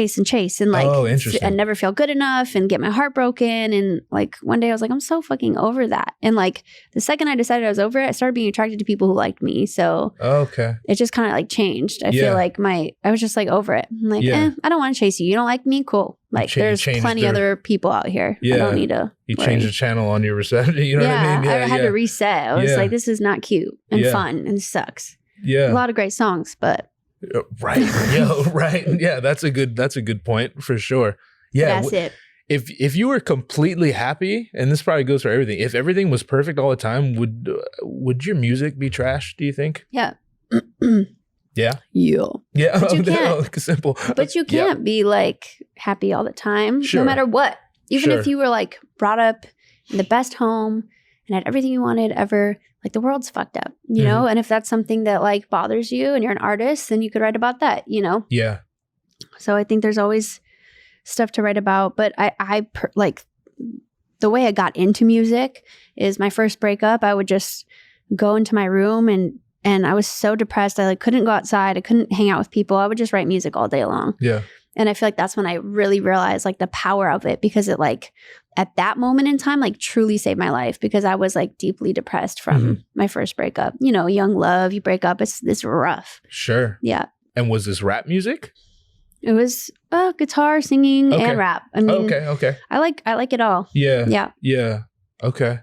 like and never feel good enough and get my heart broken. And like one day I was like, I'm so fucking over that. And like the second I decided I was over it, I started being attracted to people who liked me. So it just kind of like changed. I feel like I was just like over it. I'm like, I don't want to chase you. You don't like me? Cool. Like there's plenty other people out here. I don't need to
change the channel on your reception. You know what I mean?
I had to reset. I was like, this is not cute and fun and sucks.
Yeah.
A lot of great songs, but
right. Right. Yeah, that's a good point for sure. Yeah.
That's it.
if you were completely happy, and this probably goes for everything, if everything was perfect all the time, would your music be trash, do you think?
Yeah.
Yeah.
Yeah. But you can't.
Simple.
But you can't be like happy all the time, no matter what. Even if you were like brought up in the best home and had everything you wanted ever, like the world's fucked up, you know? And if that's something that like bothers you and you're an artist, then you could write about that, you know?
Yeah.
So I think there's always stuff to write about. But I like the way I got into music is my first breakup. I would just go into my room and I was so depressed. I like couldn't go outside. I couldn't hang out with people. I would just write music all day long.
Yeah.
And I feel like that's when I really realized like the power of it, because it like at that moment in time, like truly saved my life, because I was like deeply depressed from my first breakup. You know, young love, you break up, it's rough.
Sure.
Yeah.
And was this rap music?
It was guitar, singing, and rap. I mean,
okay. I
like it all.
Yeah. Okay.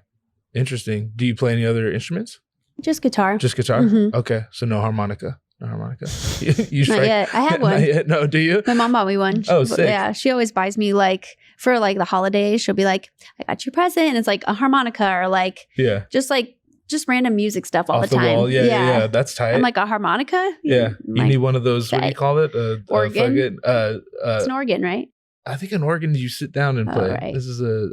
Interesting. Do you play any other instruments?
Just guitar.
Okay. So no harmonica. You
Not yet. I have one.
Not yet. No, do you?
My mom bought me one.
Oh, sick.
Yeah, she always buys me like for like the holidays. She'll be like, "I got your present," and it's like a harmonica or like just random music stuff all
off
the time.
Wall. Yeah. That's tight.
I'm like, a harmonica?
Yeah. You need one of those. What do you call it?
Organ. It's an organ, right?
I think an organ you sit down and play.
Right.
This is a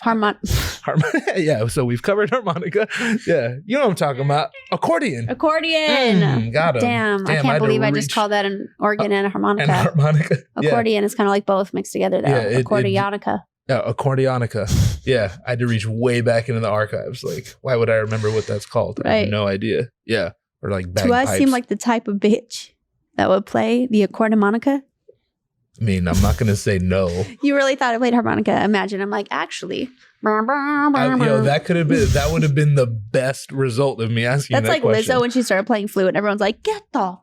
harmonica.
Yeah, so we've covered harmonica. Yeah, you know what I'm talking about. Accordion.
Got
it.
Damn, I can't believe I just called that an organ and a harmonica. Accordion is kind of like both mixed together though. Yeah, accordionica.
Accordionica. Yeah, I had to reach way back into the archives. Like, why would I remember what that's called? I have no idea. Yeah, or like bagpipes.
Do I seem like the type of bitch that would play the accordionica?
I mean, I'm not going to say no.
You really thought I played harmonica? Imagine. I'm like, actually.
That would have been the best result of me asking that question.
That's like Lizzo when she started playing flute and everyone's like, get the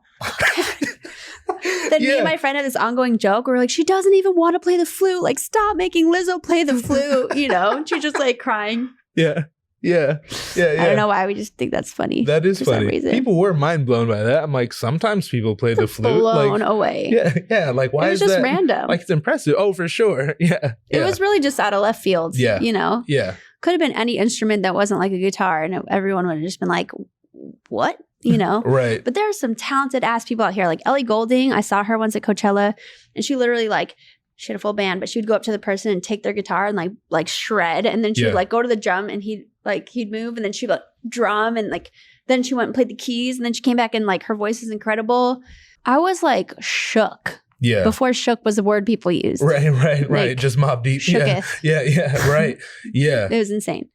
Then me and my friend had this ongoing joke where we're like, she doesn't even want to play the flute. Like, stop making Lizzo play the flute, you know? And she's just like crying.
Yeah. I
don't know why, we just think that's funny.
That is funny. People were mind blown by that. I'm like, sometimes people play the flute.
Blown away.
Yeah. Like, why is that? It was just random. Like, it's impressive. Oh, for sure. Yeah.
It was really just out of left field. Yeah. You know?
Yeah.
Could have been any instrument that wasn't like a guitar, and everyone would have just been like, what? You know?
Right.
But there are some talented ass people out here. Like Ellie Goulding, I saw her once at Coachella, and she literally like, she had a full band, but she would go up to the person and take their guitar and like shred, and then she would like go to the drum and he'd move, and then she'd like drum, and like then she went and played the keys, and then she came back and like her voice is incredible. I was like shook.
Yeah.
Before shook was the word people used.
Right. Like, just Mobb Deep.
Shooketh.
Yeah. Right. Yeah.
It was insane.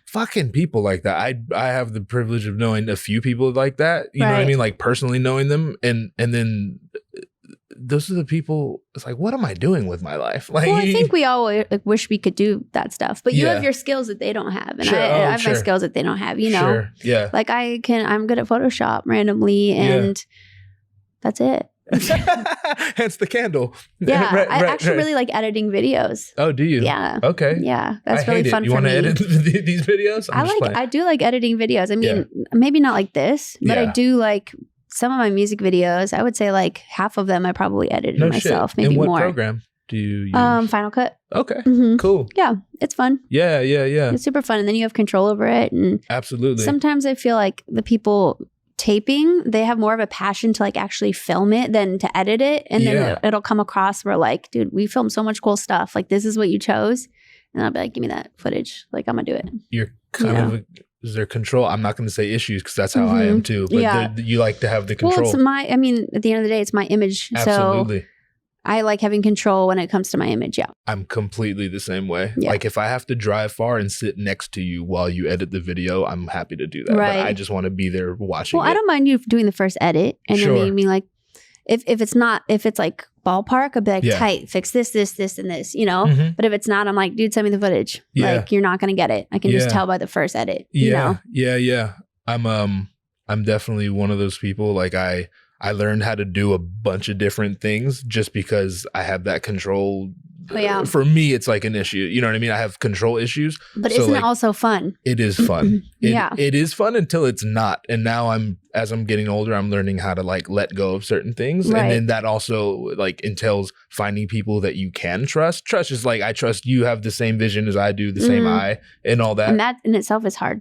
Fucking people like that. I have the privilege of knowing a few people like that. You know what I mean? Like personally knowing them, and then those are the people. It's like, what am I doing with my life? Like,
well, I think we all wish we could do that stuff, but you have your skills that they don't have, and I have my skills that they don't have. You know,
yeah.
Like I'm good at Photoshop randomly, and that's it.
Hence the candle.
Yeah, I actually really like editing videos.
Oh, do you?
Yeah.
Okay.
Yeah, that's really fun for me.
You want to edit these videos?
I do like editing videos. I mean, maybe not like this, but I do like some of my music videos. I would say like half of them I probably edited myself.
Shit.
Maybe
In what
more.
Program do you use?
Final Cut.
Okay. Cool.
Yeah, it's fun.
Yeah.
It's super fun, and then you have control over it. And
absolutely.
Sometimes I feel like the people taping, they have more of a passion to like actually film it than to edit it, and then it'll come across where like, dude, we filmed so much cool stuff, like this is what you chose, and I'll be like, give me that footage, like I'm gonna do it.
You're kind of is there control? I'm not going to say issues because that's how I am too, but you like to have the control.
Well, it's at the end of the day, it's my image.
Absolutely.
So I like having control when it comes to my image. Yeah.
I'm completely the same way. Yeah. Like if I have to drive far and sit next to you while you edit the video, I'm happy to do that. Right. But I just want to be there watching.
Well, I don't mind you doing the first edit, and then maybe like if it's like ballpark, I'd be like, tight, fix this, and this, you know? But if it's not, I'm like, dude, send me the footage. Like you're not going to get it. I can just tell by the first edit. You know?
Yeah. I'm definitely one of those people. Like I learned how to do a bunch of different things just because I have that control. Oh, yeah. For me, it's like an issue. You know what I mean? I have control issues.
But isn't it also fun?
It is fun. It is fun until it's not. And now I'm as I'm getting older, I'm learning how to like let go of certain things. Right. And then that also like entails finding people that you can trust. Trust is like, I trust you have the same vision as I do, the same eye and all that.
And that in itself is hard.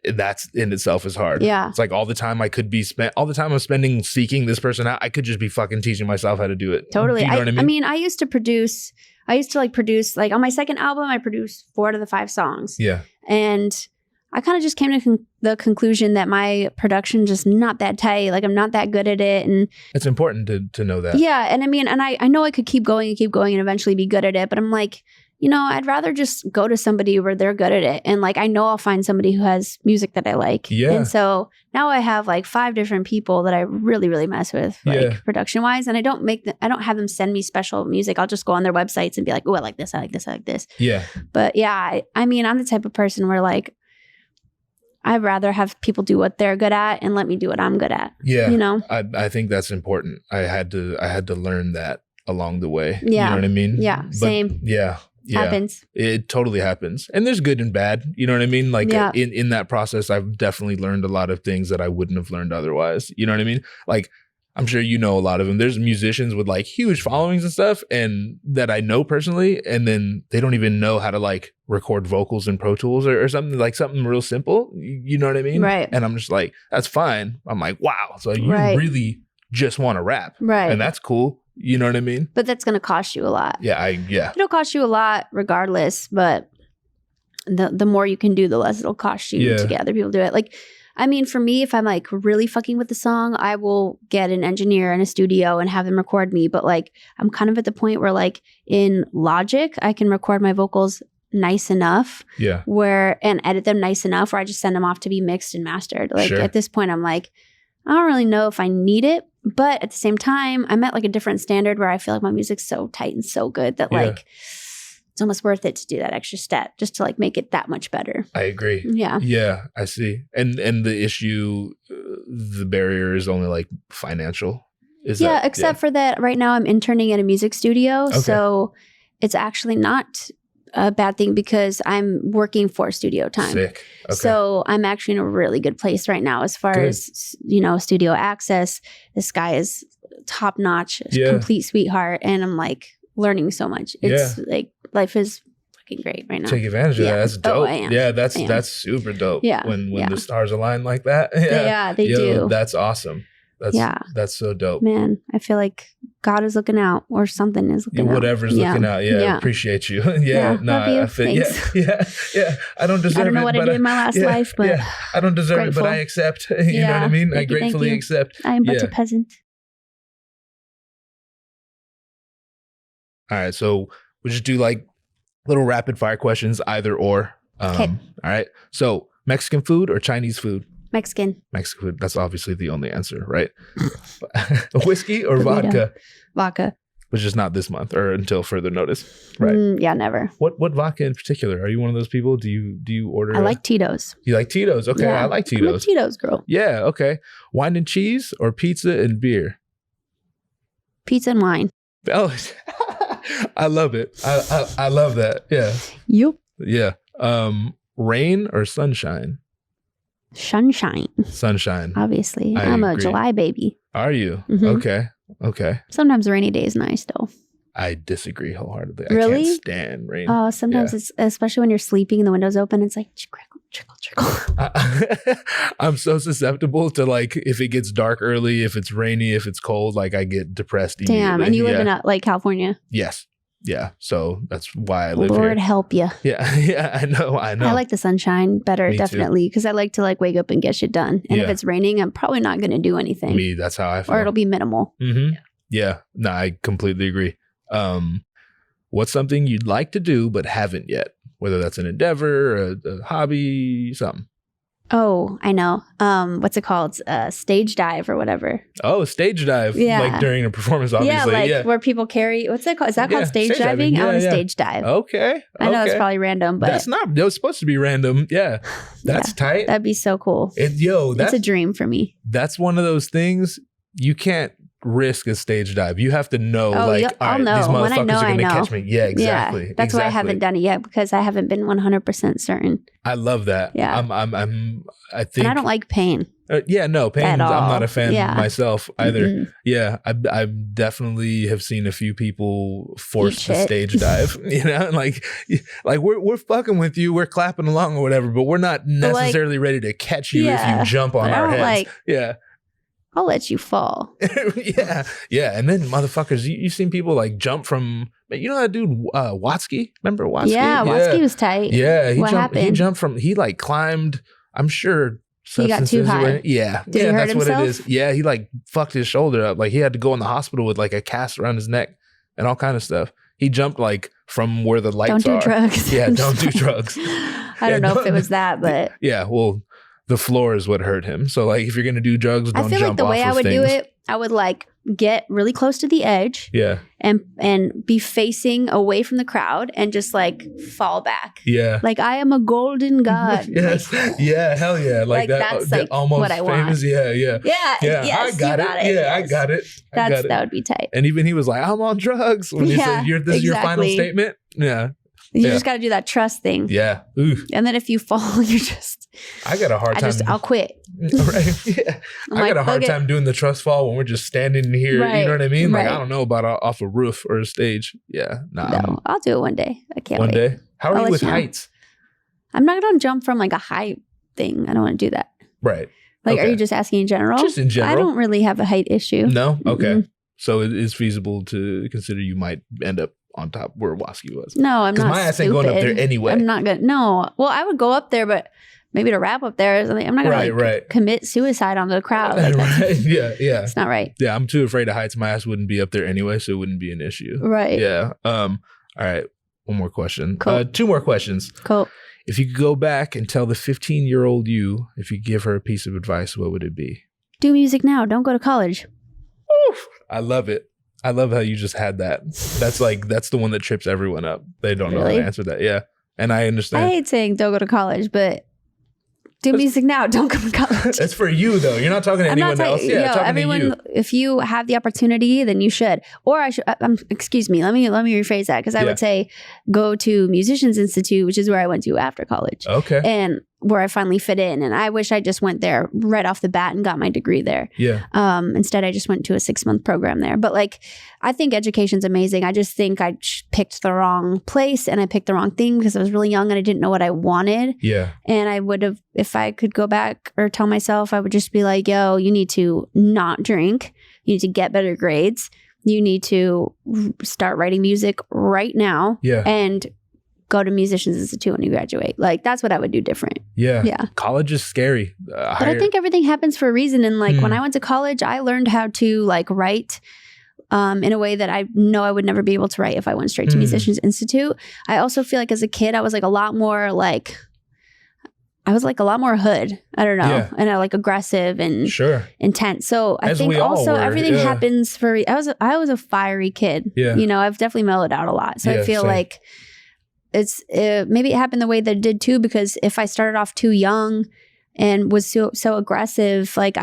That's in itself is hard.
Yeah.
It's like all the time I'm spending seeking this person out, I could just be fucking teaching myself how to do it.
Totally.
Do you know what I mean?
I mean, I used to produce like on my second album, I produced 4 out of the 5 songs.
Yeah.
And I kind of just came to the conclusion that my production just not that tight. Like I'm not that good at it. And
it's important to know that.
Yeah. And I mean, and I know I could keep going and eventually be good at it. But I'm like, you know, I'd rather just go to somebody where they're good at it. And like, I know I'll find somebody who has music that I like.
Yeah.
And so now I have like 5 different people that I really, really mess with, like production wise. And I don't have them send me special music. I'll just go on their websites and be like, oh, I like this. I like this. I like this.
Yeah.
But yeah, I mean, I'm the type of person where like, I'd rather have people do what they're good at and let me do what I'm good at.
Yeah.
You know?
I think that's important. I had to learn that along the way.
Yeah.
You know what I mean?
Yeah. But same.
Yeah.
Happens.
It totally happens. And there's good and bad. You know what I mean? Like in that process, I've definitely learned a lot of things that I wouldn't have learned otherwise. You know what I mean? Like, I'm sure you know a lot of them. There's musicians with like huge followings and stuff and that I know personally, and then they don't even know how to like record vocals in Pro Tools or something, like something real simple. You know what I mean?
Right.
And I'm just like, that's fine. I'm like, wow. So you really just want to rap.
Right.
And that's cool. You know what I mean?
But that's going to cost you a lot.
Yeah.
It'll cost you a lot regardless, but the more you can do, the less it'll cost you to get other people to do it. Like, I mean, for me, if I'm like really fucking with the song, I will get an engineer in a studio and have them record me. But like, I'm kind of at the point where like in Logic, I can record my vocals nice enough and edit them nice enough where I just send them off to be mixed and mastered. Like at this point, I'm like, I don't really know if I need it. But at the same time, I'm at like a different standard where I feel like my music's so tight and so good that like it's almost worth it to do that extra step just to like make it that much better.
I agree.
Yeah.
Yeah, I see. And the issue, the barrier is only like financial. Except
for that right now I'm interning at a music studio. Okay. So it's actually not a bad thing because I'm working for studio time.
Sick. Okay.
So I'm actually in a really good place right now as far as, you know, studio access. This guy is top notch, complete sweetheart. And I'm like learning so much. It's like life is fucking great right now.
Take advantage of that. That's dope.
Oh, I am.
Yeah, that's super dope.
Yeah.
When the stars align like that.
They do.
That's awesome. That's so dope.
Man, I feel like God is looking out or something is looking out.
Whatever's looking out. Yeah. Appreciate you. Love you.
I feel,
yeah. I don't deserve it.
I don't know what I did in my last life, but
I don't deserve it, but I accept. You know what I mean? I gratefully accept.
I am but a peasant.
All right, so we'll just do like little rapid fire questions, either or.
Okay.
All right. So Mexican food or Chinese food?
Mexican
food. That's obviously the only answer, right? Whiskey or vodka?
Vodka.
Which is not this month or until further notice, right?
Yeah, never.
What vodka in particular? Are you one of those people? Do you order?
I like Tito's.
You like Tito's? Okay, I like Tito's.
I'm a Tito's girl.
Yeah, okay. Wine and cheese or pizza and beer?
Pizza and wine.
Oh, I love it. I love that. Yeah.
Yep.
Yeah. Rain or sunshine? Sunshine.
Obviously. I'm a July baby.
Are you?
Mm-hmm.
Okay.
Sometimes a rainy day is nice though.
I disagree wholeheartedly.
Really?
I can't stand rain.
Oh, sometimes it's, especially when you're sleeping and the window's open, it's like trickle.
I'm so susceptible to like if it gets dark early, if it's rainy, if it's cold, like I get depressed immediately.
Damn, and you live in like California?
Yes. Yeah, so that's why I live here.
Lord help you.
Yeah, I know.
I like the sunshine better, definitely, because I like to like wake up and get shit done. And if it's raining, I'm probably not going to do anything.
That's how I feel.
Or it'll be minimal.
Mm-hmm. Yeah, no, I completely agree. What's something you'd like to do but haven't yet? Whether that's an endeavor, a hobby, something.
Oh, I know. What's it called? Stage dive or whatever.
Oh, stage dive. Yeah. Like during a performance, obviously.
Yeah, where people carry, what's that called? Is that called stage diving? I want to stage dive.
Okay.
I know it's probably random, but.
That's not, it was supposed to be random. Yeah. That's tight.
That'd be so cool.
It's a dream
for me.
That's one of those things you can't risk a stage dive. You have to know, all right, these motherfuckers are going to catch me. Yeah, exactly.
Yeah, that's why I haven't done it yet, because I haven't been 100% certain. I
love that.
Yeah.
I think.
And I don't like pain.
Pain. I'm not a fan myself either. Mm-hmm. Yeah, I definitely have seen a few people force the stage dive. Like we're fucking with you, we're clapping along or whatever, but we're not necessarily ready to catch you if you jump on our heads.
I'll let you fall.
Yeah. And then motherfuckers, you've seen people like jump from, that dude Watsky? Remember Watsky?
Yeah, Watsky was tight.
Yeah, he jumped from, he like climbed, I'm sure.
He got too high.
Did he hurt himself? What it is. Yeah, he like fucked his shoulder up. Like he had to go in the hospital with like a cast around his neck and all kind of stuff. He jumped like from where the lights are.
Don't do drugs.
Yeah, don't do drugs.
I don't know if it was that, but.
Yeah, well, the floor is what hurt him. So like if you're going to do drugs, don't jump off of things. I feel like the way I
would do it, I would like get really close to the edge.
Yeah.
And be facing away from the crowd and just like fall back.
Yeah.
Like I am a golden god.
Yes.
Like,
yeah, hell yeah. Like that's like almost what I famous. Want. Yeah.
Yeah. Yes,
I got it. Yeah, yes. I got it.
That would be tight.
And even he was like, I'm on drugs. When he said, this is your final statement. Yeah.
You just got to do that trust thing.
Yeah. Ooh.
And then if you fall, you're just.
I got a hard time.
I'll quit.
Right. Yeah. I got a hard time doing the trust fall when we're just standing here. Right. You know what I mean? Like, I don't know about off a roof or a stage. Yeah. Nah.
No, I'll do it one day. I can't wait.
One day? How are you with heights?
I'm not going to jump from like a height thing. I don't want to do that.
Right.
Like, are you just asking in general?
Just in general.
I don't really have a height issue.
No? Okay. Mm-hmm. So it is feasible to consider you might end up on top where Watsky was.
No, I'm not. Because
my ass ain't going up there anyway.
I'm not gonna. No. Well, I would go up there, but maybe to wrap up there. I'm not gonna commit suicide on the crowd. Like
right. Yeah.
It's not right.
Yeah, I'm too afraid of heights. My ass wouldn't be up there anyway, so it wouldn't be an issue.
Right.
Yeah. All right. One more question.
Cool.
2 more questions.
Cool.
If you could go back and tell the 15-year-old you, if you give her a piece of advice, what would it be?
Do music now. Don't go to college.
Oof, I love it. I love how you just had that. That's the one that trips everyone up. They don't know how to answer that. Yeah. And I understand.
I hate saying don't go to college, but do music now. Don't go to college.
That's for you though. You're not talking to anyone else. Yeah, talking
everyone,
to you.
If you have the opportunity, then you should. Or I should. Excuse me. Let me rephrase that, because I would say go to Musicians Institute, which is where I went to after college.
Okay.
And where I finally fit in. And I wish I just went there right off the bat and got my degree there.
Yeah.
Instead, I just went to a 6-month program there. But like, I think education's amazing. I just think I picked the wrong place and I picked the wrong thing because I was really young and I didn't know what I wanted.
Yeah.
And I would have, if I could go back or tell myself, I would just be like, yo, you need to not drink. You need to get better grades. You need to start writing music right now.
Yeah.
And go to Musicians Institute when you graduate. Like, that's what I would do different.
Yeah. College is scary.
But I think everything happens for a reason. And like when I went to college, I learned how to like write in a way that I know I would never be able to write if I went straight to Musicians Institute. I also feel like as a kid, I was like a lot more hood. I don't know.
Yeah.
And I like aggressive and intense. So I think also everything happens for, I was a fiery kid.
Yeah.
You know, I've definitely mellowed out a lot. So I feel like maybe it happened the way that it did too, because if I started off too young and was so aggressive, like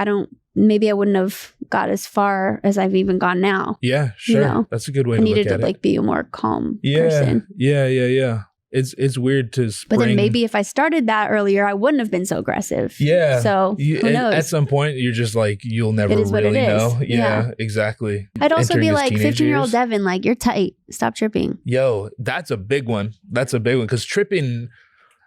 maybe I wouldn't have got as far as I've even gone now.
Yeah, sure. You know? That's a good way to look at it. I needed to
like be a more calm person.
Yeah. It's weird to spring.
But then maybe if I started that earlier, I wouldn't have been so aggressive.
Yeah.
So who knows?
At some point, you're just like, you'll never really know. Yeah, exactly.
I'd also be like, 15-year-old Devin, like, you're tight. Stop tripping.
Yo, that's a big one. Because tripping...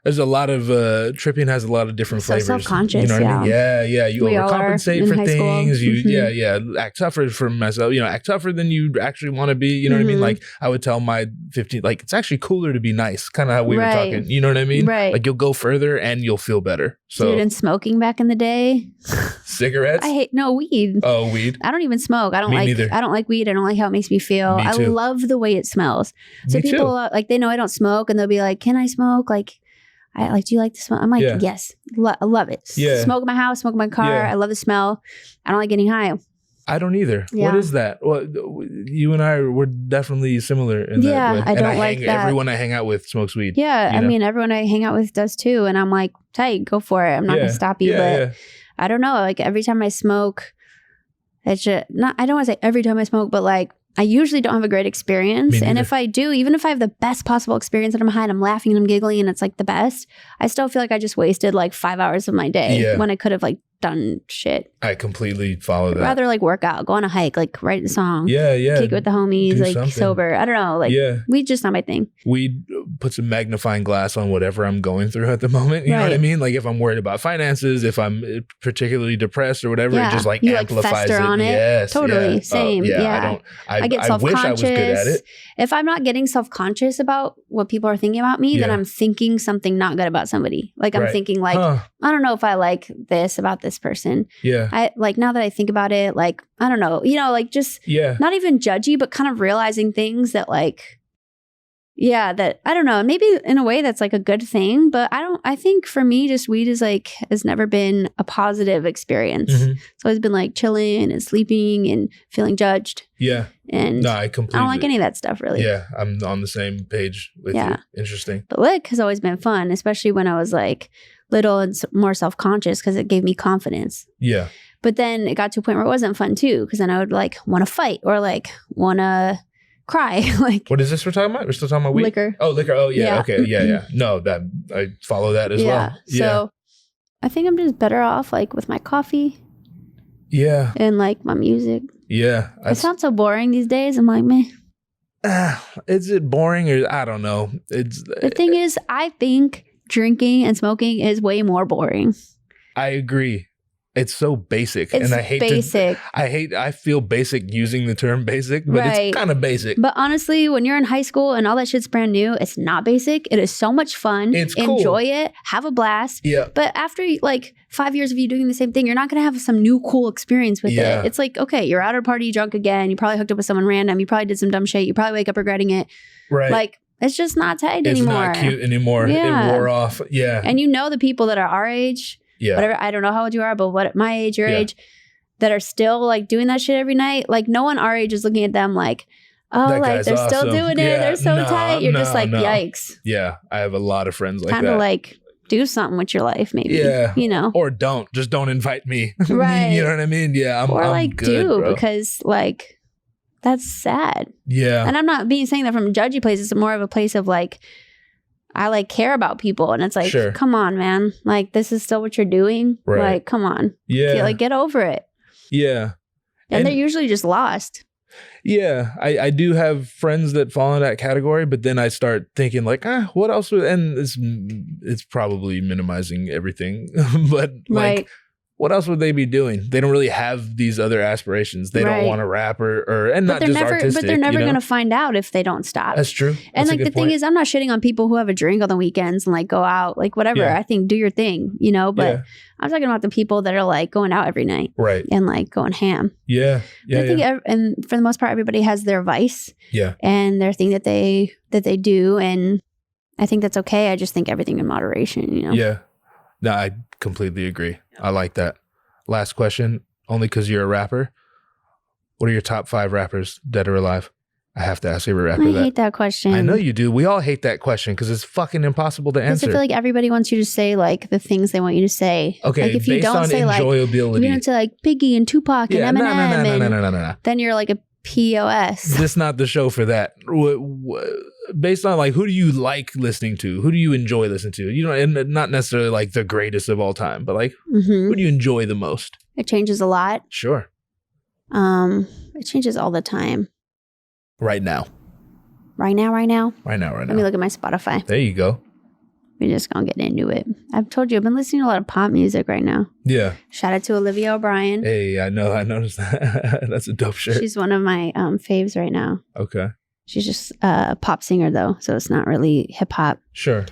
There's a lot of tripping has a lot of different flavors.
Self-conscious,
you know what I mean? Yeah. You overcompensate for things. You act tougher for myself. You know, act tougher than you actually want to be. You know what I mean? Like I would tell my 15, like it's actually cooler to be nice. Kind of how we were talking. You know what I mean?
Right.
Like you'll go further and you'll feel better. So
dude, and smoking back in the day.
Cigarettes?
Weed.
Oh, weed.
I don't even smoke.
Me neither.
I don't like weed. I don't like how it makes me feel.
Me too.
I love the way it smells. So people like they know I don't smoke and they'll be like, "Can I smoke?" Like. Do you like the smell? I'm like, yes, I love it.
Yeah.
Smoke in my house, smoke in my car. I love the smell. I don't like getting high.
I don't either. Yeah. What is that? Well, you and I were definitely similar in that way.
I don't like that.
Everyone I hang out with smokes weed.
Yeah, I mean, everyone I hang out with does too. And I'm like, tight, go for it. I'm not going to stop you. But I don't know. Like every time I smoke, It's just not, I don't want to say every time I smoke, but like I usually don't have a great experience. And if I do, even if I have the best possible experience and I'm high and I'm laughing and I'm giggling and it's like the best, I still feel like I just wasted like 5 hours of my day when I could have like done shit.
I completely follow that.
I'd rather like work out, go on a hike, like write a song.
Yeah.
Kick it with the homies, like something. Sober. I don't know. Like weed just not my thing.
Weed puts a magnifying glass on whatever I'm going through at the moment. You know what I mean? Like if I'm worried about finances, if I'm particularly depressed or whatever, it just like you amplifies
like fester on it. Yes. Totally. Same. I get self-conscious. I wish I was good at it. If I'm not getting self-conscious about what people are thinking about me, then I'm thinking something not good about somebody. Like I'm thinking like, I don't know if I like this about this person.
Yeah.
I like now that I think about it, like, I don't know, like just not even judgy, but kind of realizing things that like, that I don't know, maybe in a way that's like a good thing, but I think for me, just weed is like, has never been a positive experience. It's always been like chilling and sleeping and feeling judged. Yeah. And I don't like any of that stuff really.
Yeah. I'm on the same page with you. Interesting.
But lick has always been fun, especially when I was like little and more self-conscious because it gave me confidence.
Yeah.
But then it got to a point where it wasn't fun too, because then I would like want to fight or like want to cry. Like,
what is this we're talking about? We're still talking about weed?
Liquor.
Oh, liquor. Oh, yeah. Okay. Yeah. No, that I follow that as well. Yeah.
So I think I'm just better off like with my coffee.
Yeah.
And like my music.
Yeah.
It sounds so boring these days. I'm like, man.
Is it boring or I don't know?
The thing is, I think drinking and smoking is way more boring.
I agree. It's so basic. And I hate basic. I feel basic using the term basic, but it's kind of basic.
But honestly, when you're in high school and all that shit's brand new, it's not basic. It is so much fun.
It's cool.
Enjoy it. Have a blast.
Yeah.
But after like 5 years of you doing the same thing, you're not going to have some new cool experience with it. It's like, okay, you're out at a party drunk again. You probably hooked up with someone random. You probably did some dumb shit. You probably wake up regretting it.
Right.
Like, it's just not tight anymore.
It's not cute anymore. Yeah. It wore off. Yeah.
And the people that are our age, whatever, I don't know how old you are, but what my age, your age, that are still like doing that shit every night. Like no one our age is looking at them like, oh, that like they're awesome. Still doing it. They're so tight. You're just like, yikes.
Yeah. I have a lot of friends like that.
Kind of like do something with your life, maybe. Yeah.
Or just don't invite me.
Right.
You know what I mean? Yeah.
I'm like, good,
bro.
Because like, that's sad.
Yeah.
And I'm not saying that from a judgy place. It's more of a place of like, I like care about people, and it's like, come on, man. Like, this is still what you're doing. Right. Like, come on.
Yeah.
Get over it.
Yeah.
And they're usually just lost.
Yeah. I do have friends that fall in that category, but then I start thinking like, what else would, and it's probably minimizing everything, but like, what else would they be doing? They don't really have these other aspirations. They don't want to rap and not just artistic.
But they're never going to find out if they don't stop.
That's true.
And like the thing is, I'm not shitting on people who have a drink on the weekends and like go out, like whatever. Yeah. I think do your thing, but I'm talking about the people that are like going out every night.
Right.
And like going ham.
Yeah. Yeah.
I think and for the most part, everybody has their vice.
Yeah.
And their thing that they do. And I think that's okay. I just think everything in moderation,
Yeah. No, I completely agree. I like that. Last question, only because you're a rapper. What are your top 5 rappers, dead or alive? I have to ask every rapper that.
I hate that question.
I know you do. We all hate that question because it's fucking impossible to answer.
I feel like everybody wants you to say like the things they want you to say.
Okay,
like if you don't say like, if you don't say like Biggie and Tupac and Eminem, no. Then you're like a POS.
This is not the show for that. Based on like, who do you like listening to? Who do you enjoy listening to? And not necessarily like the greatest of all time, but like, who do you enjoy the most?
It changes a lot.
Sure.
It changes all the time.
Right now.
Right now.
Let
me look at my Spotify.
There you go.
We're just gonna get into it. I've told you, I've been listening to a lot of pop music right now.
Yeah.
Shout out to Olivia O'Brien.
Hey, I noticed that. That's a dope shirt.
She's one of my faves right now.
Okay.
She's just a pop singer though, so it's not really hip hop.
Sure.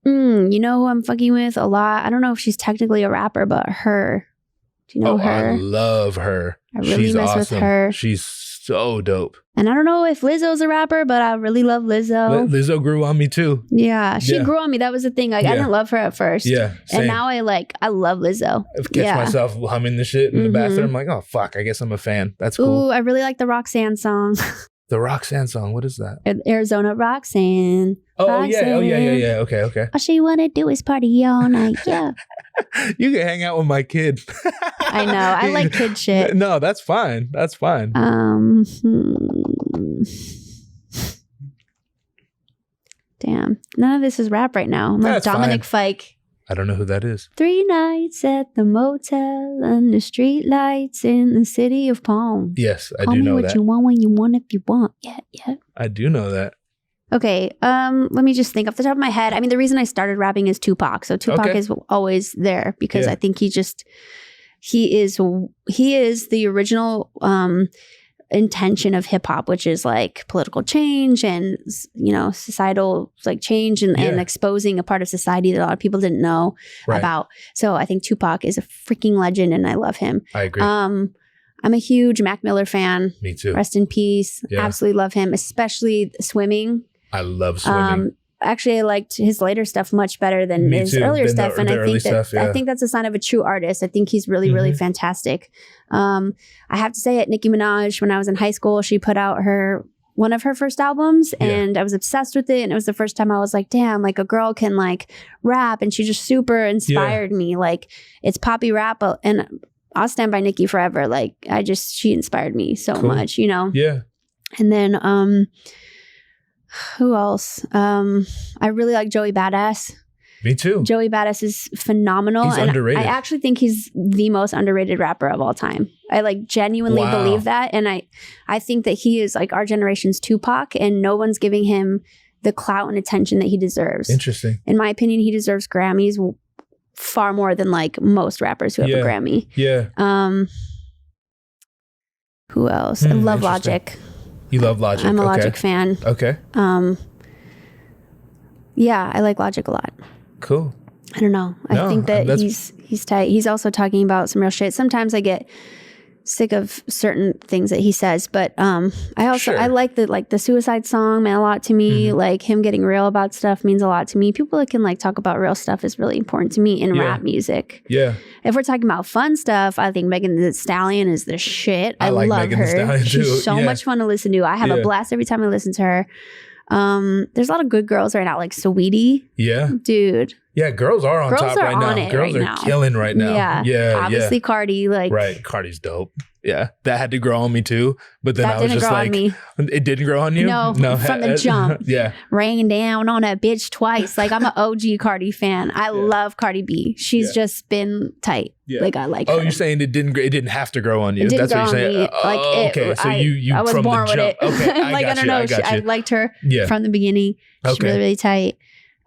You know who I'm fucking with a lot? I don't know if she's technically a rapper, but her. Do you know her?
I love her.
I really mess with her.
She's so dope.
And I don't know if Lizzo's a rapper, but I really love Lizzo.
Lizzo grew on me too.
Yeah, she grew on me. That was the thing. Like I didn't love her at first.
Yeah, same.
And now I love Lizzo.
I catch myself humming the shit in the bathroom. I'm like, oh fuck, I guess I'm a fan. That's cool.
Ooh, I really like the Roxanne song.
The Roxanne song. What is that?
Arizona Roxanne.
Oh,
Roxanne.
yeah. Okay.
All she wanna do is party all night. Yeah.
You can hang out with my kid.
I know. I like kid shit.
No, that's fine. That's fine.
Damn. None of this is rap right now. I'm like Dominic Fike.
I don't know who that is.
3 nights at the motel under street lights in the city of Palm.
Yes, I
Call
do know
me
that.
what you want when you want if you want. Yeah.
I do know that.
Okay, let me just think off the top of my head. I mean, the reason I started rapping is Tupac. So Tupac is always there because I think he is the original intention of hip hop, which is like political change and, you know, societal like change and exposing a part of society that a lot of people didn't know about. So I think Tupac is a freaking legend and I love him.
I agree.
I'm a huge Mac Miller fan.
Me too.
Rest in peace.
Yeah.
Absolutely love him, especially Swimming.
I love Swimming.
Actually, I liked his later stuff much better than his earlier stuff. And I think that's a sign of a true artist. I think he's really, really fantastic. I have to say it, Nicki Minaj, when I was in high school, she put out one of her first albums and I was obsessed with it. And it was the first time I was like, damn, like a girl can like rap. And she just super inspired me. Like it's poppy rap. And I'll stand by Nicki forever. Like she inspired me so much, you know?
Yeah.
And then, who else? I really like Joey Badass.
Me too.
Joey Badass is phenomenal.
He's underrated.
I actually think he's the most underrated rapper of all time. I like genuinely believe that. And I think that he is like our generation's Tupac and no one's giving him the clout and attention that he deserves.
Interesting.
In my opinion, he deserves Grammys far more than like most rappers who have a Grammy.
Yeah.
Who else? I love Logic.
You love Logic.
I'm a Logic fan.
Okay.
Yeah, I like Logic a lot.
Cool.
I don't know. I think that he's tight. He's also talking about some real shit. Sometimes I get sick of certain things that he says, but I like the suicide song meant a lot to me. Like him getting real about stuff means a lot to me. People that can like talk about real stuff is really important to me in rap music.
Yeah.
If we're talking about fun stuff, I think Megan Thee Stallion is the shit. I like love Megan her. Thee Stallion too. She's so much fun to listen to. I have a blast every time I listen to her. There's a lot of good girls right now, like Saweetie.
Yeah.
Dude.
Yeah, girls are on top right now. Girls are killing right now. Yeah.
Obviously Cardi, like.
Right. Cardi's dope. Yeah. That had to grow on me too. But then I was just like, it didn't grow on you?
No, from the jump.
Yeah.
Rain down on a bitch twice. Like I'm an OG Cardi fan. I love Cardi B. She's just been tight. Yeah. Like I like her.
Oh, you're saying it didn't have to grow on you. That's what you're saying.
Okay.
So you
I was
from
born
the jump.
with it.
Okay.
Like I don't know. I liked her from the beginning. She's really, really tight.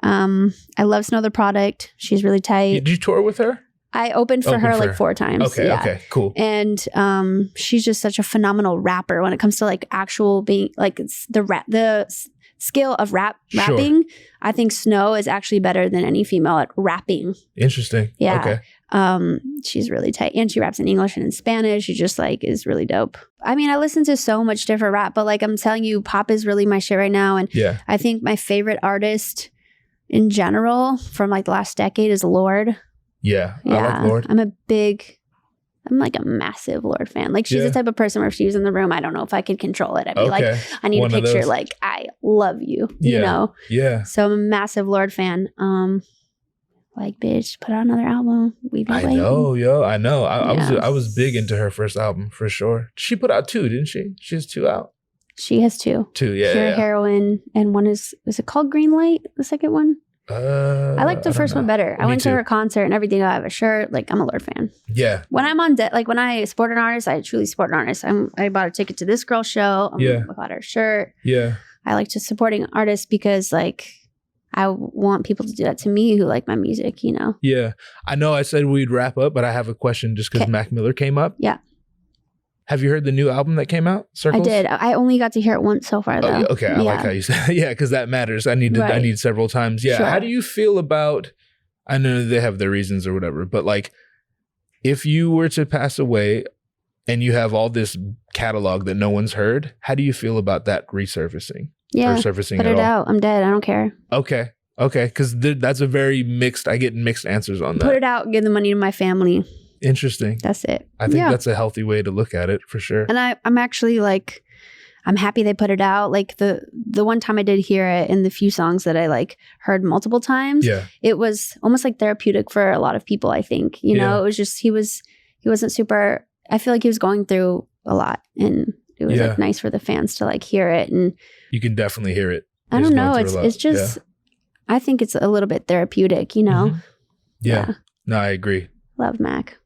I love Snow the Product. She's really tight.
Did you tour with her?
I opened for her like 4 times.
Okay, okay, cool.
And she's just such a phenomenal rapper when it comes to like actual being like the skill of rapping. I think Snow is actually better than any female at rapping.
Interesting.
Yeah.
Okay.
She's really tight. And she raps in English and in Spanish. She just like is really dope. I mean, I listen to so much different rap, but like I'm telling you, pop is really my shit right now. And I think my favorite artist in general from like the last decade is Lorde.
Yeah, I like Lorde.
I'm like a massive Lorde fan. Like she's the type of person where if she was in the room, I don't know if I could control it. I'd be like, I need a picture. Like I love you, you know?
Yeah.
So I'm a massive Lorde fan. Like, bitch, put out another album. We've been waiting.
I know. I was big into her first album for sure. She put out 2, didn't she? She has 2 out.
She has 2.
2, yeah.
Pure Heroin, and one is it called Green Light? The second one.
I
like the first one better. I went to her concert and everything. I have a shirt. Like I'm a Lorde fan.
Yeah.
When I'm on like when I support an artist, I truly support an artist. I bought a ticket to this girl's show. I bought her shirt.
Yeah.
I like to supporting artists because like I want people to do that to me who like my music, you know?
Yeah. I know I said we'd wrap up, but I have a question just because Mac Miller came up.
Yeah.
Have you heard the new album that came out, Circles?
I did. I only got to hear it once so far, though.
Okay, I like how you said yeah, because that matters. I need several times. Yeah. Sure. How do you feel about, I know they have their reasons or whatever, but like if you were to pass away and you have all this catalog that no one's heard, how do you feel about that resurfacing?
Yeah,
or surfacing
put it out. I'm dead. I don't care.
Okay, because that's a very mixed, I get mixed answers on that.
Put it out, give the money to my family.
Interesting.
That's it.
I think that's a healthy way to look at it for sure.
And I'm actually like, I'm happy they put it out. Like the one time I did hear it in the few songs that I like heard multiple times, it was almost like therapeutic for a lot of people, I think. You know, it was just, he wasn't super, I feel like he was going through a lot, and it was like nice for the fans to like hear it. And
you can definitely hear it.
I don't know. It's just, I think it's a little bit therapeutic, you know?
Yeah. No, I agree.
Love Mac.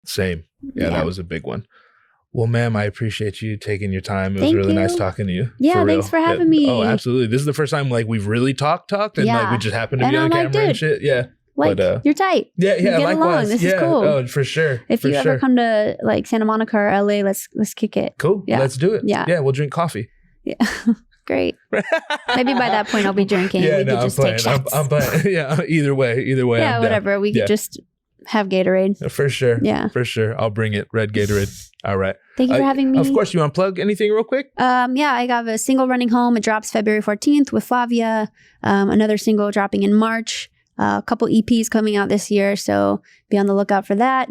Same. Yeah, that was a big one. Well, ma'am, I appreciate you taking your time. It was really nice talking to you.
Yeah, thanks for having me.
Oh, absolutely. This is the first time like we've really talked and like we just happened to be on camera and shit. Yeah.
Like, you're tight.
Yeah,
you get
likewise.
Along. This is cool.
Oh, for sure.
If you ever come to like Santa Monica or LA, let's kick it.
Cool. Yeah. Let's do it.
Yeah,
we'll drink coffee.
Yeah. Great. Maybe by that point I'll be drinking. We could just take shots.
I'm playing. Yeah, either way.
Yeah, whatever. We could just have Gatorade.
For sure.
Yeah.
For sure. I'll bring it. Red Gatorade. All right.
Thank you for having me.
Of course. You want to plug anything real quick?
Yeah, I got a single running home. It drops February 14th with Flavia. Another single dropping in March. A couple EPs coming out this year. So be on the lookout for that.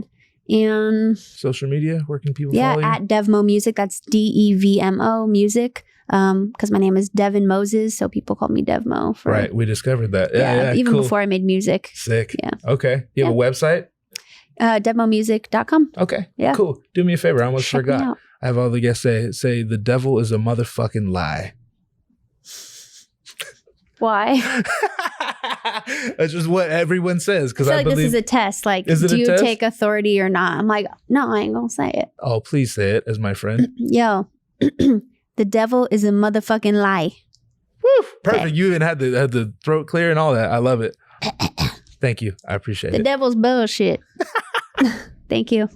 And
social media, where can people follow you?
At DEVMO Music. That's DEVMO Music. Because my name is Devin Moses, so people call me DEVMO.
Right, we discovered that.
Even before I made music.
Sick.
Yeah.
Okay. You have a website?
DEVMOmusic.com.
Okay.
Yeah.
Cool. Do me a favor. I almost forgot. I have all the guests say the devil is a motherfucking lie.
Why?
That's just what everyone says. Because I believe
this is a test. Like, do you take authority or not? I'm like, no, I ain't gonna say it.
Oh, please say it as my friend.
Yo. The devil is a motherfucking lie.
Woo, perfect. Okay. You even had the throat clear and all that. I love it. Thank you. I appreciate it.
The devil's bullshit. Thank you.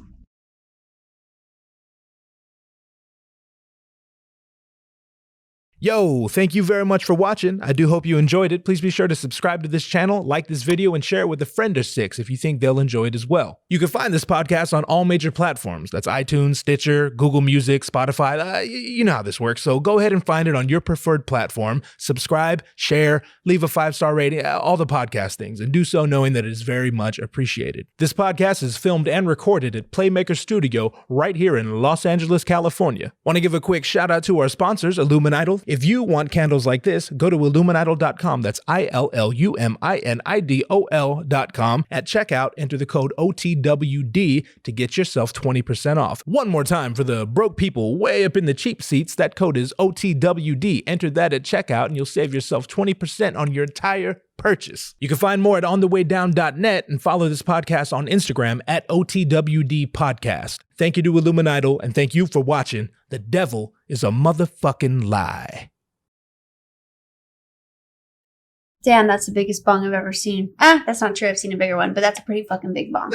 Yo, thank you very much for watching. I do hope you enjoyed it. Please be sure to subscribe to this channel, like this video, and share it with a friend or six if you think they'll enjoy it as well. You can find this podcast on all major platforms. That's iTunes, Stitcher, Google Music, Spotify. You know how this works. So go ahead and find it on your preferred platform. Subscribe, share, leave a 5-star rating, all the podcast things, and do so knowing that it is very much appreciated. This podcast is filmed and recorded at Playmaker Studio right here in Los Angeles, California. Want to give a quick shout out to our sponsors, Illuminidol. If you want candles like this, go to illuminidol.com. That's ILLUMINIDOL.com. At checkout, enter the code OTWD to get yourself 20% off. One more time for the broke people way up in the cheap seats, that code is OTWD. Enter that at checkout and you'll save yourself 20% on your entire purchase. You can find more at onthewaydown.net and follow this podcast on Instagram at OTWD Podcast. Thank you to Illuminidol and thank you for watching. The devil is a motherfucking lie.
Damn, that's the biggest bong I've ever seen. That's not true. I've seen a bigger one, but that's a pretty fucking big bong.